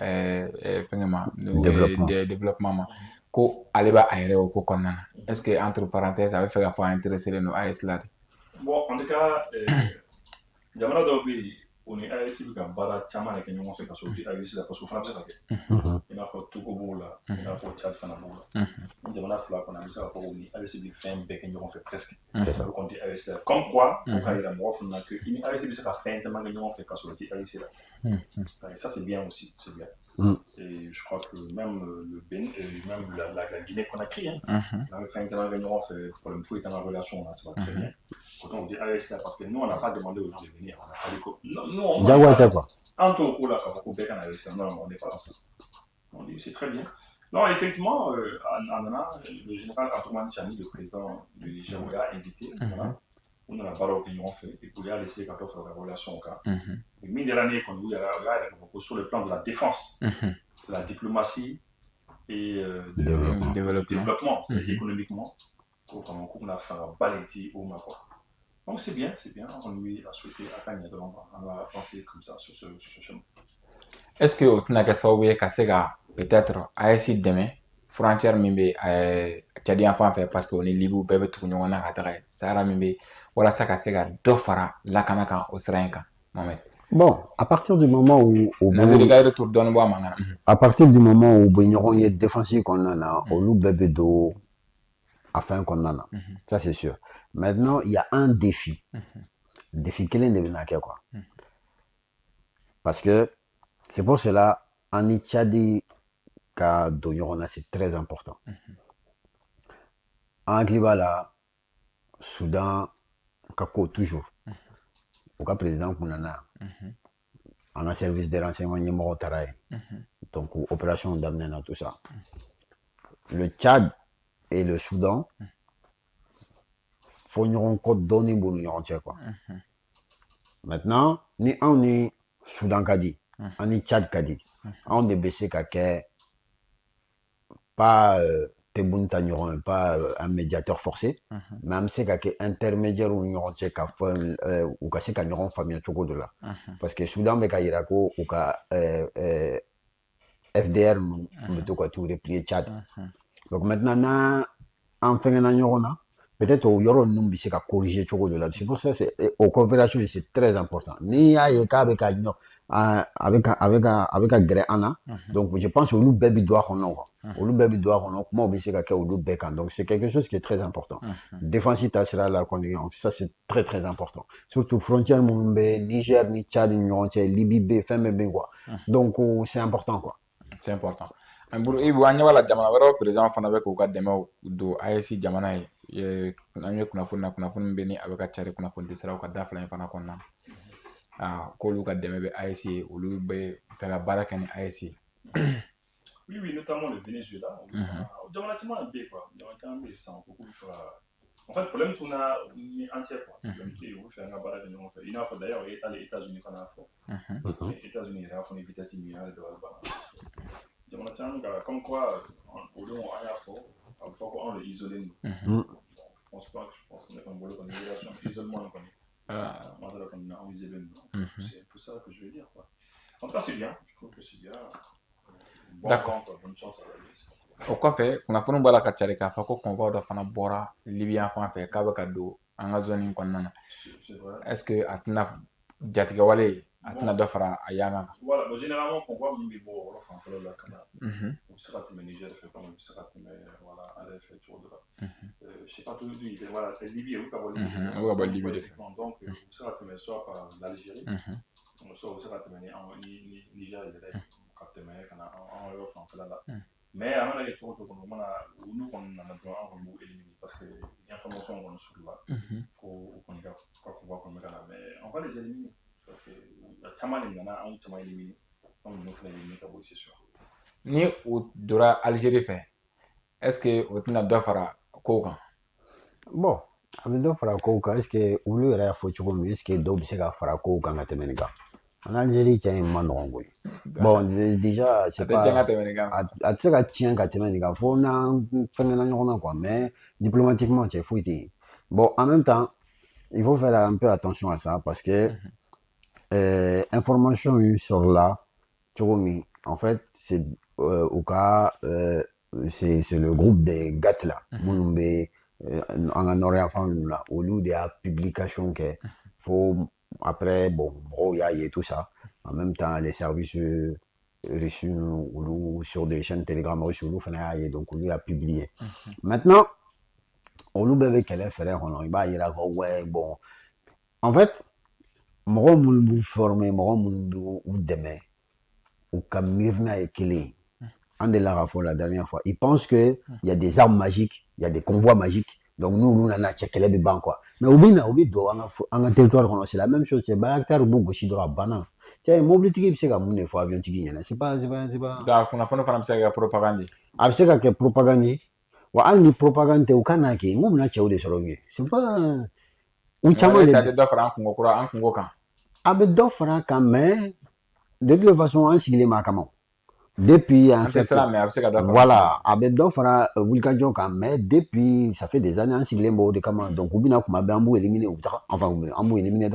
développement ko ale b'a yɛrɛ o ko kɔnɔna na est-ce que entre parenthèses a bɛ fɛ ka fɔ intéressé len don AES la de. Bon en tout cas jamana dɔw bɛ yen o ni AES bɛ ka baara caman de kɛ ɲɔgɔn fɛ ka sɔrɔ u tɛ AES la parce que o fana bɛ se ka kɛ. n'a pas Togo là, il n'a pas Tchad Fanabo là. Il y a flaque, on a mis ça pour unir AVC bi fin bec et on fait presque. C'est ça qu'on dit AVC là. Comme quoi, on a eu la mort, on a que une AVC bi ça fait tellement que on fait quand sur le AVC là. Et ça c'est bien aussi, c'est bien. Et je crois que même le Bénin, même la Guinée qu'on a créé, hein. On a fait tellement que on fait pour le fouiller dans la relation là, ça va très bien. Quand on dit AVC là, parce que nous on n'a pas demandé aux gens de venir, on n'a pas dit quoi. Nous on Diawate quoi. En tout cas, là, quand on bec en AVC, non, on n'est pas dans ça. On dit c'est très bien. Non, effectivement, le général Antoine Chani, le président du Niger, a invité, voilà, on a la barre opinion fait, et pour laisser quand on fait la relation au cas. Et mine de l'année, quand il y a beaucoup sur le plan de la défense, de la diplomatie et du développement, économiquement, on a fait un balayé au Maroc. Donc c'est bien, on lui a souhaité à Kanye de l'ombre, on va penser comme ça sur ce chemin. Est-ce que tu n'as qu'à savoir que peut-être ASI demain frontière mimbe Tchadi enfant fait parce qu'on est libre bébé tout nous on a rattrapé ça ra mimbe voilà ça qu'à do fara la kanaka au serinka Mohamed. Bon, à partir du moment où à partir du moment où Bignon est défensif qu'on en a, au loup bébé d'eau afin qu'on en a, ça c'est sûr. Maintenant, il y a un défi. Défi quel est le quoi. Parce que c'est pour cela, en Tchadi, c'est très important. En Glibala, Soudan, Kako, toujours. Au cas président Kounana, en un service de renseignement numéro Taraï. Donc, opération d'amener tout ça. Le Tchad et le Soudan, faut nous encore donner bon quoi. Maintenant, ni on est Soudan Kadi, on est Tchad Kadi, on est baissé qu'à pas pas un médiateur forcé, même si c'est intermédiaire ou nous c'est qu'à ou qu'à c'est qu'à nous famille tout de là, parce que Soudan mais qu'à Irako ou qu'à FDR nous tout quoi tout replier Tchad. Donc maintenant en fin d'année on a peut-être au Yoro nous c'est qu'à corriger tout de là. C'est pour ça c'est aux coopérations c'est très important. Ni à avec un gré Anna. Donc je pense au loup baby doit qu'on a. Au loup baby doit qu'on a. Comment on sait qu'à au loup bécan. Donc c'est quelque chose qui est très important. Défensif sera la condition. Ça c'est très très important. Surtout frontière Mumbe, Niger, ni Tchad, Libye, Fembe, quoi. Donc c'est important quoi. C'est important. Et vous avez la jamana wɛrɛw président fana bɛ k'u ka dɛmɛw don AES jamana ye an ye kunnafoni bɛ ni a bɛ ka cari kunnafoni siraw ka da fila in fana kɔnɔna na k'olu ka dɛmɛ bɛ AES ye olu bɛ fɛ ka baara kɛ ni AES ye. Oui, notamment le Venezuela. Jamana caman bɛ yen quoi, jamana caman bɛ yen sisan ko k'u fɛ en fait problème tun na ni entier quoi, problème tɛ yen u bɛ fɛ an ka baara kɛ ɲɔgɔn fɛ i n'a fɔ d'ailleurs les États-Unis fana fɔ, États-Unis yɛrɛ y'a fɔ ni vitesse min y'ale dabali banna. Jamana caman comme quoi olu an y'a fɔ a bɛ fɔ ko anw de isolé nous. Je pense qu'on est en bolo kɔni isolement kɔni. Moi je kɔni anw isolé nous. C'est tout ça que je veux dire quoi. En tout cas c'est bien, je trouve que c'est bien. D'accord. Bonne chance à la O kɔfɛ kunnafoni b'a la ka cari k'a fɔ ko kɔnvɔw dɔ fana bɔra Libyen fan fɛ k'a bɛ ka don an ka zone in kɔnɔna na. Est-ce que a tɛna jatigɛ wale a tɛna dɔ fara a yanga kan? Voilà, bon, généralement convoi min bɛ bɔ yɔrɔ fan fɔlɔ la ka na u bɛ se ka tɛmɛ Niger fɛ comme u bɛ se ka tɛmɛ voilà ale fɛ cogo dɔ la. Je sais pas tout dit voilà c'est Libye u bɛ ka bɔ Libye. U bɛ ka bɔ Libye de fɛ. Donc u bɛ se ka tɛmɛ soit par l'Algérie soit u bɛ se ka tɛmɛ ni Niger yɛrɛ ka tɛmɛ ka na an yɔrɔ fan fɛla la. Mais à mon avis, nous, on a besoin de éliminer parce que l'information qu'on a sur là, mais on va les éliminer parce que tellement il y en a un qui m'a éliminé, donc il nous faut éliminer d'abord, c'est sûr. Ni o dora Algérie fait, est-ce que o tɛna dɔ fara kow kan? Bon, a bɛ dɔ fara kow kan, est-ce que olu yɛrɛ y'a fɔ cogo min, est-ce que dɔw bɛ se ka fara kow kan ka tɛmɛ nin kan? En Algérie, il y a un man koyi. Bon, déjà, c'est pas... A tɛ se ka tiɲɛ ka tɛmɛ nin kan, fo n'an fɛngɛnna ɲɔgɔn na quoi, mais diplomatiquement, cɛ foyi tɛ yen. Bon, en même temps, il faut faire un peu attention à ça parce que information sur là, cogo min, en fait, c'est au cas, c'est le groupe des GATT là, minnu bɛ an ka nɔrɔya fan ninnu la, olu de y'a publication kɛ, fo après, bon, il y a tout ça. En même temps, les services reçu sur des chaînes Telegram reçu donc lui a publié. Maintenant, on nous bébé qu'elle est frère, on va y aller ouais bon. En fait, mɔgɔ minnu b'u former mɔgɔ minnu b'u dɛmɛ u ka miirina ye kelen ye an delila k'a fɔ la dernière fois ils pensent que il y a des armes magiques il y a des convois magiques donc n'olu nana cɛ kɛlɛ bɛ ban quoi mais u bɛ na u bɛ don an ka territoire kɔnɔ c'est la même chose c'est Bayaktar b'u gosi dɔrɔn a banna cɛ mobilitigi bɛ se ka mun de fɔ avion tigi ɲɛna c'est pas donc kunnafoni fana bɛ se ka kɛ propagande a bɛ se ka kɛ propagande ye wa hali ni propagande tɛ u ka n'a kɛ n ko bɛna cɛw de sɔrɔ min ye c'est pas u caman de tɛ dɔ fara an kungo kan a bɛ dɔ fara a kan mais de toute façon an sigilen b'a kama depuis un certain voilà a bɛ dɔ fara wulikajɔ kan mais depuis ça fait des années an sigilen b'o de kama donc u bɛna kuma bɛɛ an b'u éliminer u bɛ taga enfin an b'u éliminer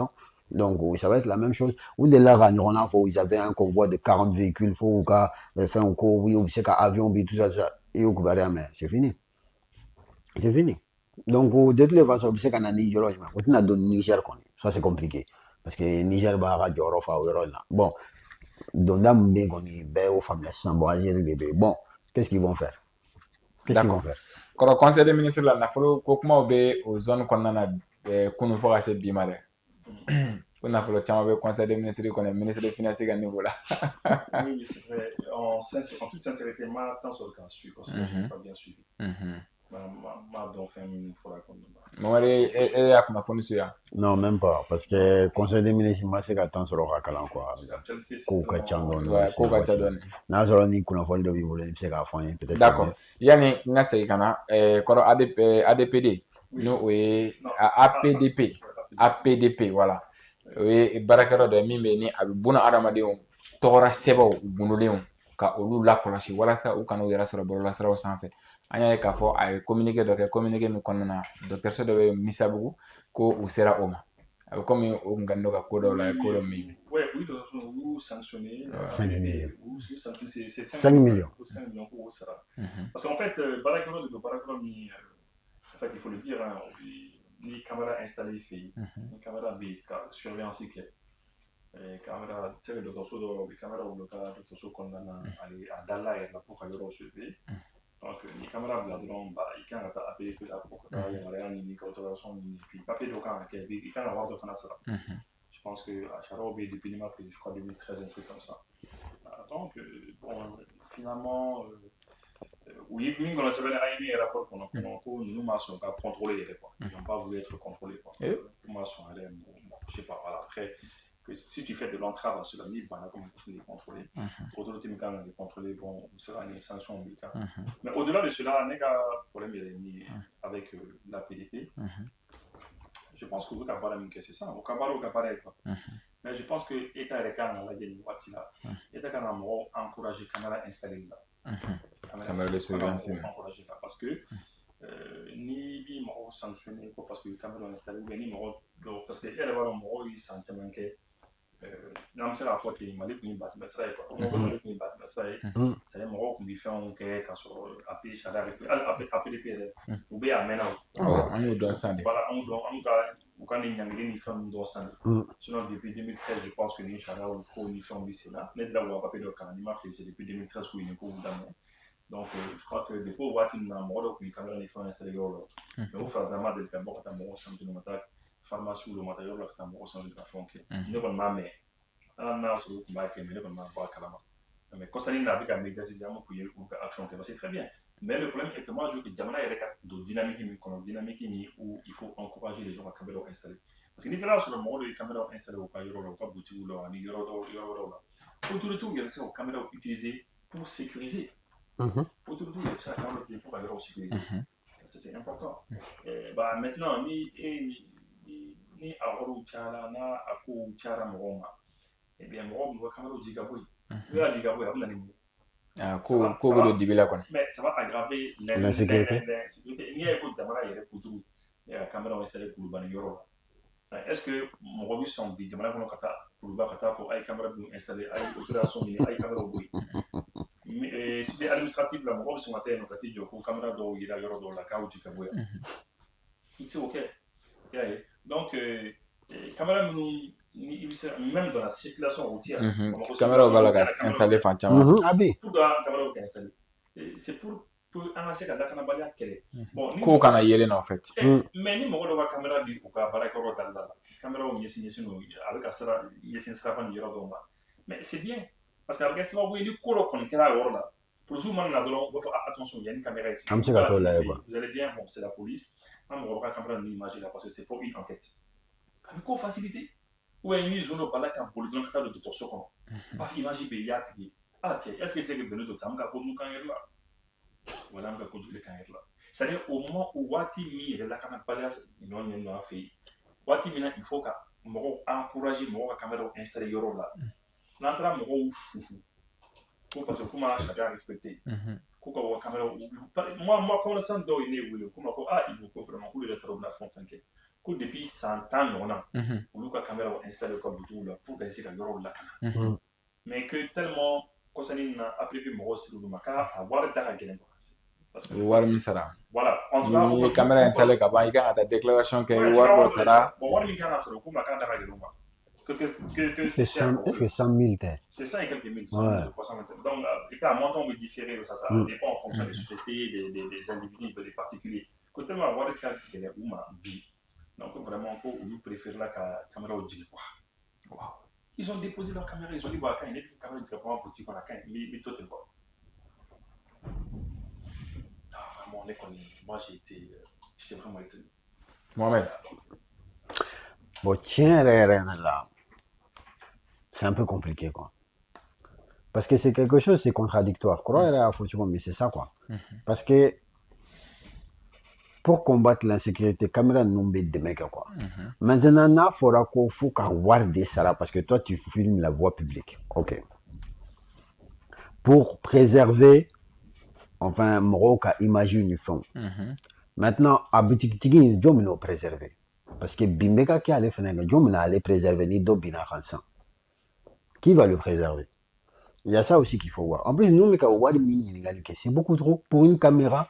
donc ça va être la même chose u delila ka ɲɔgɔnna fɔ ils avaient un convoi de 40 véhicules fo u ka fɛnw ko oui u bɛ se ka avion bi tout ça et u kibaruya mɛn c'est fini donc de toute façon u bɛ se ka na ni yɔrɔ jumɛn u tɛna don Niger kɔni ça c'est compliqué parce que Niger b'a ka jɔyɔrɔ fa o yɔrɔ in na bon donda mun bɛ yen kɔni bɛɛ y'o faamuya sisan bon Algérie de bɛ yen bon qu'est-ce qu'ils vont faire kɔrɔ conseil des ministres la nafolo ko kumaw bɛ o zone kɔnɔna na kunun fɔ ka se bi ma dɛ ko nafolo caman bɛ conseil des ministres kɔnɔ ministre des finances ka niveau la oui c'est vrai en toute sincérité ma temps sur le cas suivi parce que je n'ai pas bien suivi ma dɔn fɛn min fɔra kɔnɔna na Mamadi e y'a kunnafoni su yan non même pas parce que conseil des ministres ma se ka temps sɔrɔ ka kalan quoi kow ka ca dɔɔni n'a sɔrɔ ni kunnafoni dɔ b'i bolo i bɛ se k'a fɔ an ye peut-être d'accord yani n ka segin ka na kɔrɔ ADPD n'o ye APDP voilà o ye baarakɛyɔrɔ dɔ ye min bɛ ni a bɛ buna adamadenw tɔgɔra sɛbɛnw gundolenw ka olu lakɔlɔsi walasa u kana u yɛrɛ sɔrɔ bɔlɔlɔsiraw sanfɛ an y'a ye k'a fɔ a ye communiqué dɔ kɛ communiqué min kɔnɔna na dɔgɔtɔrɔso dɔ bɛ Misabugu ko u sera o ma a bɛ komi o kun ka dɔ ka ko dɔw la ko dɔ min bɛ. Oui, vous sanctionnez 5 millions. C'est 5 millions. 5 millions pour ça. Parce qu'en fait, Barakaro, en fait, il faut le dire, hein, les caméras installées, les caméras B, surveillance claire. Caméra, tu sais, le docteur, les caméras ou le cas de docteur qu'on a à Dalla et la pour qu'il y ait surveillé. Donc, les caméras là-dedans, ils can appeler que la pour qu'il y ait une contrôlation, puis papier de camp, ils can avoir de faire ça. Je pense que à Charo, depuis les maps, je crois 2013, un truc comme ça. Donc, bon, finalement, oui, nous, on a savait un rapport qu'on a nous m'assurons qu'à contrôler les points. Ils n'ont pas voulu être contrôlés. Nous m'assurons aller, je sais pas, voilà. Après, que si tu fais de l'entrave à cela, il va comme les contrôler. Autorité mécanique les contrôler, bon, ça va une sanction médicale. Mais au-delà de cela, il y a un problème avec la PDP. Je pense que vous avez parlé de ça. Vous avez parlé quoi. Mais je pense que l'État est quand même là. L'État quand même encouragé la caméra installée là. Caméra de surveillance. Parce que ni mɔgɔw sanctionné ko parce que caméra installée ou bien ni mɔgɔ dɔw parce que e yɛrɛ b'a dɔn mɔgɔw ye san caman kɛ n'an bɛ se k'a fɔ ten Mali tun ye batɛmɛsira ye quoi Mali tun ye batɛmɛsira ye c'est à dire mɔgɔw tun bɛ fɛnw kɛ k'a sɔrɔ a tɛ sariya respecté hali APDP yɛrɛ u bɛ a mɛnna o. An y'o dɔn sisan de. Voilà u ka nin ɲangili ni fɛn dɔn sisan sinon depuis 2013 je pense que ni sariyaw ko ni fɛnw bɛ sen na ne delila k'u ka papier dɔ kalan n'i m'a fili c'est depuis 2013 k'u ye nin kow daminɛ. Donc, je crois que depuis au voit une mort qui caméra les fonds installés au mais au fur et à mesure de l'abord à mon centre de matériel pharmacie ou le matériel là à mon centre de la fonction ne pas mais on a sur le combat que mais ne pas pas calama mais quand ça n'est pas avec un médiatisme pour y action que c'est très bien mais le problème est que moi je veux que Jamana ait de dynamique où il faut encourager les gens à caméra installée parce que ni là sur le mode de caméra installée au pas au pas boutique ou là ni yoro là autour de tout il y a ces caméras utilisées pour sécuriser. Autour de tout, il y a ça pour aller sécuriser. C'est important. Maintenant, ni Aoro Chara, na Ako Chara Moroma, eh bien, Morom va caméra au Gigaboy. Il y a Gigaboy, on a les mots. Mais ça va aggraver l'insécurité. Il y a écoute, Damara, il y a pour tout. Il y a la caméra installée pour le Banigoro. Est-ce que mon revue sont dit, Damara, pour le Bakata, pour la caméra installée, à l'opération, à la caméra au bruit. C'était administratif la mɔgɔw bɛ sɔn ka taa yen nɔ ka t'i jɔ ko caméra dɔw yira yɔrɔ dɔw la k'aw jigin ka bɔ yan i tɛ se o kɛ i y'a ye donc caméra minnu même dans la circulation routière. Caméra va la installer Fanchama. Tout doit caméra installée. C'est pour annoncer la caméra qu'elle est. Bon, Ko kana yelen en fait. Mais ni mɔgɔ dɔ ka caméra di u ka baarakɛyɔrɔ dali la caméra ɲɛsin a bɛ ka ɲɛsin sirafan ni yɔrɔ dɔw ma mais c'est bien parce que a bɛ kɛ sababu ye ni ko dɔ kɔni kɛra a yɔrɔ la polisiw mana na dɔrɔn u b'a fɔ attention il y a une caméra ici. An bɛ se ka t'o lajɛ quoi. Vous allez bien, bon c'est la police an mɔgɔ ka caméra ninnu image la parce que c'est pour une enquête a bɛ ko facilité ou bien ni zone dɔ b'a la ka boli dɔrɔn ka taa don dɔgɔtɔrɔso kɔnɔ b'a fɔ image bɛ y'a tigi cɛ est ce que tɛ ka bɛnnen don tan an bɛ ka kojugu kan yɛrɛ la wala an bɛ ka kojugu kan yɛrɛ la. C'est-à-dire au moment où Wati mi est la caméra non non fait Wati mi il faut que mɔgɔw encourager mɔgɔw ka caméra installer yɔrɔ la n'an taara mɔgɔw susu ko parce que kuma chacun respecté ko ka wa caméra moi connaissant dɔw ye ne wele ko ma ko il faut ko vraiment k'olu yɛrɛ taara u bɛna fɛn fɛn kɛ ko depuis 100 ans ɲɔgɔn na olu ka caméra installer ka butigiw la pour ka se ka yɔrɔw lakana mais que tellement kɔsani na après que mɔgɔw sigi olu ma k'a wari da ka gɛlɛn wari min sara voilà ni ye caméra installé ka ban i kan ka taa déclaration kɛ wari dɔ sara wari min kan ka sara ko ma kan da ka gɛlɛn que c'est 100 000 tɛ c'est 100 et quelques mille donc et puis à montant me différer ça dépend en fonction des sociétés des individus des particuliers que tellement wari ka gɛlɛn u ma bi donc vraiment ko olu préfère la ka caméra jigi quoi wow ils ont déposé leur caméra ils ont dit bon quand il est caméra directement boutique on a quand mais tout est bon. Moi j'étais vraiment étonné. Mohamed. Bon, tiens, là, c'est un peu compliqué, quoi. Parce que c'est quelque chose, c'est contradictoire. Mais c'est ça, quoi. Parce que pour combattre l'insécurité, caméra non de mecs, quoi. Maintenant, il faudra qu'il faut voir des saras parce que toi, tu filmes la voie publique. Ok. Pour préserver enfin mɔgɔw ka image ni fɛnw maintenant a butigitigi ni jɔn bɛn'o préserver parce que bin bɛ ka kɛ ale fɛnɛ kan jɔn bɛna ale préserver ni dɔ binna kan sisan qui va le préserver il y a ça aussi qu'il faut voir en plus nous bɛ ka wari min ɲininkali kɛ c'est beaucoup trop pour une caméra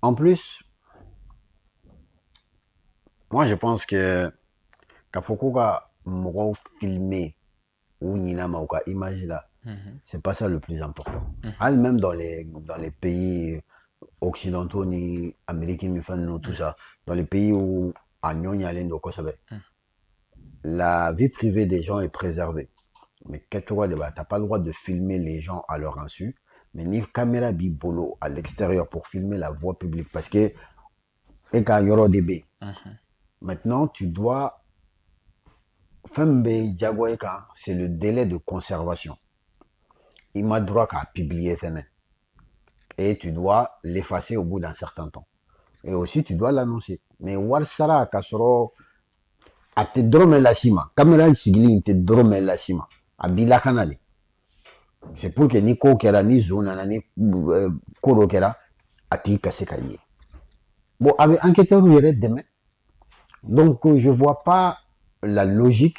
en plus moi je pense que k'a fɔ ko ka mɔgɔw filmer ou ɲina ma u ka image la c'est pas ça le plus important. Même dans les pays occidentaux, ni américains, ni tout ça, dans les pays où la vie privée des gens est préservée. Mais tu n'as pas le droit de filmer les gens à leur insu. Mais ni caméra bibolo à l'extérieur pour filmer la voie publique. Parce que maintenant, tu dois. C'est le délai de conservation. Il m'a droit qu'à publier et tu dois l'effacer au bout d'un certain temps et aussi tu dois l'annoncer mais warsara kasoro a te drome la cima caméra sigili te drome la cima a bila kanali c'est pour que ni ko kera ni zona ni koro kera ati kasekaye bon avec enquêteur yere demain donc je vois pas la logique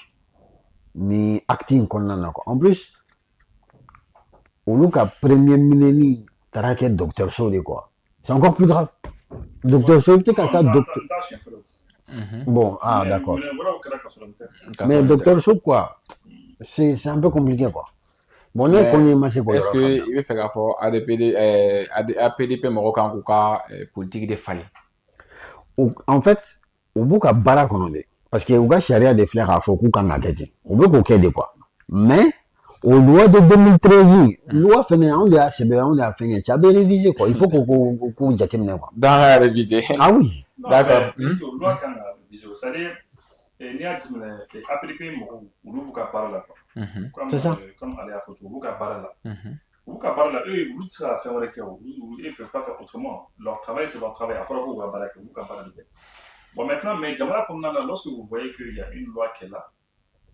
ni acting qu'on en a en plus Oluka premier mineni tarake docteur Sode quoi. C'est encore plus grave. Docteur Sode tu as docteur. Bon, d'accord. Mais docteur Sode quoi. C'est un peu compliqué quoi. Bon, est-ce que il veut faire fort APDP marocain ou politique de Fali? En fait, au bout de bara parce que Ouga charia de fleurs à Fokou quand on a dit. Au bout de quoi. Mais aux lois de 2013, loi fenêtre, on a fait, tu as bien révisé quoi. Il faut qu'on jette quoi. Dans la réviser. Ah oui. D'accord. Loi quand a révisé, c'est-à-dire, il y a des APDP ou ka bara là. C'est ça. Comme aller à photo, ou ka bara là. Ou ka bara là, eux, ils ça faire avec eux, ils peuvent pas faire autrement. Leur travail c'est leur travail. À faire ou ka bara là. Bon maintenant, mais lorsque vous voyez qu'il y a une loi qui est là.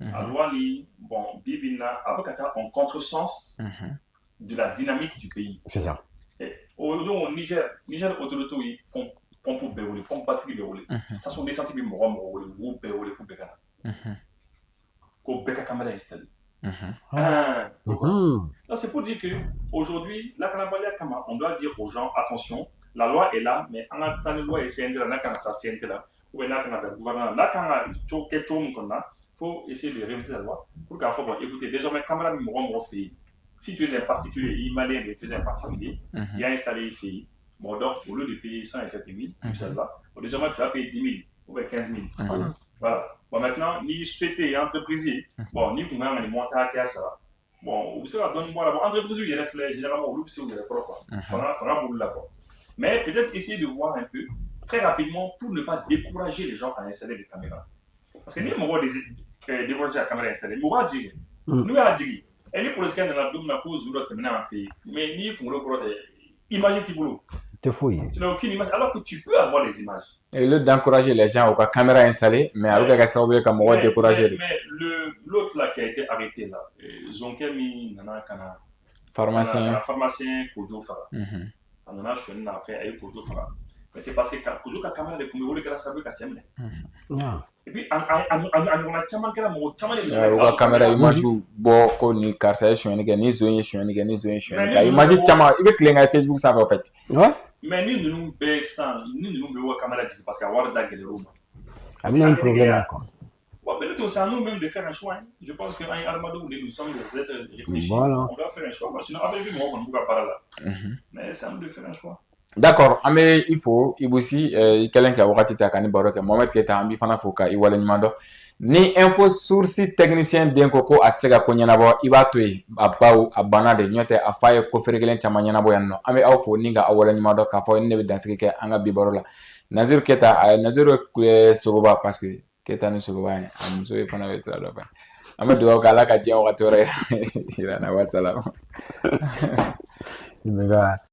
La loi bon, Bibina, en contresens de la dynamique du pays. C'est ça. Au Niger, autorité, pompe béolé, pompe batterie béolé. Station d'essence, il y a un béolé pour Bécana. Pour Bécana Kamala installé. C'est pour dire qu'aujourd'hui, la Kanabalia Kama, on doit dire aux gens, attention, la loi est là, mais en attendant la loi est CNT, la Kanata CNT là, ou la Kanata gouvernement, la Kanata, quelque chose qu'on a. faut essayer de réviser la loi pour qu'à fois, bon, écoutez, désormais, caméra numéro fait. Si tu es un particulier, il m'a l'air tu es un particulier, il a installé une fille. Bon, donc, au lieu de payer 100 et quelques mille, ça va. Bon, désormais, tu vas payer 10 000 ou 15 000. Voilà. Bon, maintenant, ni société, entreprise, bon, ni comment on est monté à ça. Bon, vous savez, donne-moi la entreprise, il y a des flèches, généralement, au loup, c'est où il y a des propres. Faudra boule là-bas. Mais peut-être essayer de voir un peu, très rapidement, pour ne pas décourager les gens à installer des caméras. Parce que nous, on va décourager la caméra installée. Nous, on va dire, nous, on va dire, elle est pour le scan de la double, la cause ou l'autre, maintenant, mais ni pour le protéger. Imagine tes boulots. Te fouille. Tu n'as aucune image, alors que tu peux avoir des images. Et le d'encourager les gens à la caméra installée, mais alors que ça veut comme on va décourager. Mais l'autre là qui a été arrêté là, Zonkemi, Nana Kana, pharmacien Kojo Fara. On a choisi après avec Kojo Fara. Mais c'est parce que Kojo la caméra de Koumé, la sabre qu'à Tiamne. Et puis, on a Tiaman Kala, la caméra, image joue beaucoup ni Karsa, ni Zoé, ni Zoé. Imagine Tiaman, il veut que les Facebook ça va en fait. Ouais. Mais nous baissons, nous caméra parce qu'à voir dans le room. Il y a un problème encore. Bon, peut-être c'est à nous-mêmes de faire un choix. Je pense qu'en Armado, nous sommes des êtres réfléchis. Voilà. On doit faire un choix. Sinon, avec lui, on ne peut pas parler là. Mais c'est à nous de faire un choix. D'accord, mais il faut, il aussi, quelqu'un qui a wakati ta kani baro ke Mohamed Keita ambi fana foka i wala nyumando ni info source technicien den koko atega ko nyanabo ibatwe abaw abana de nyote afaye ko fergelen chama nyanabo yanno ame aw fo ninga awala nyumando ka fo ne be dansike ke anga bi baro la Nazir Keita Nazir sogoba parce que Keita no sogoba am so e fana be tra do fa ame do kala ka je wakati ore ila na wasala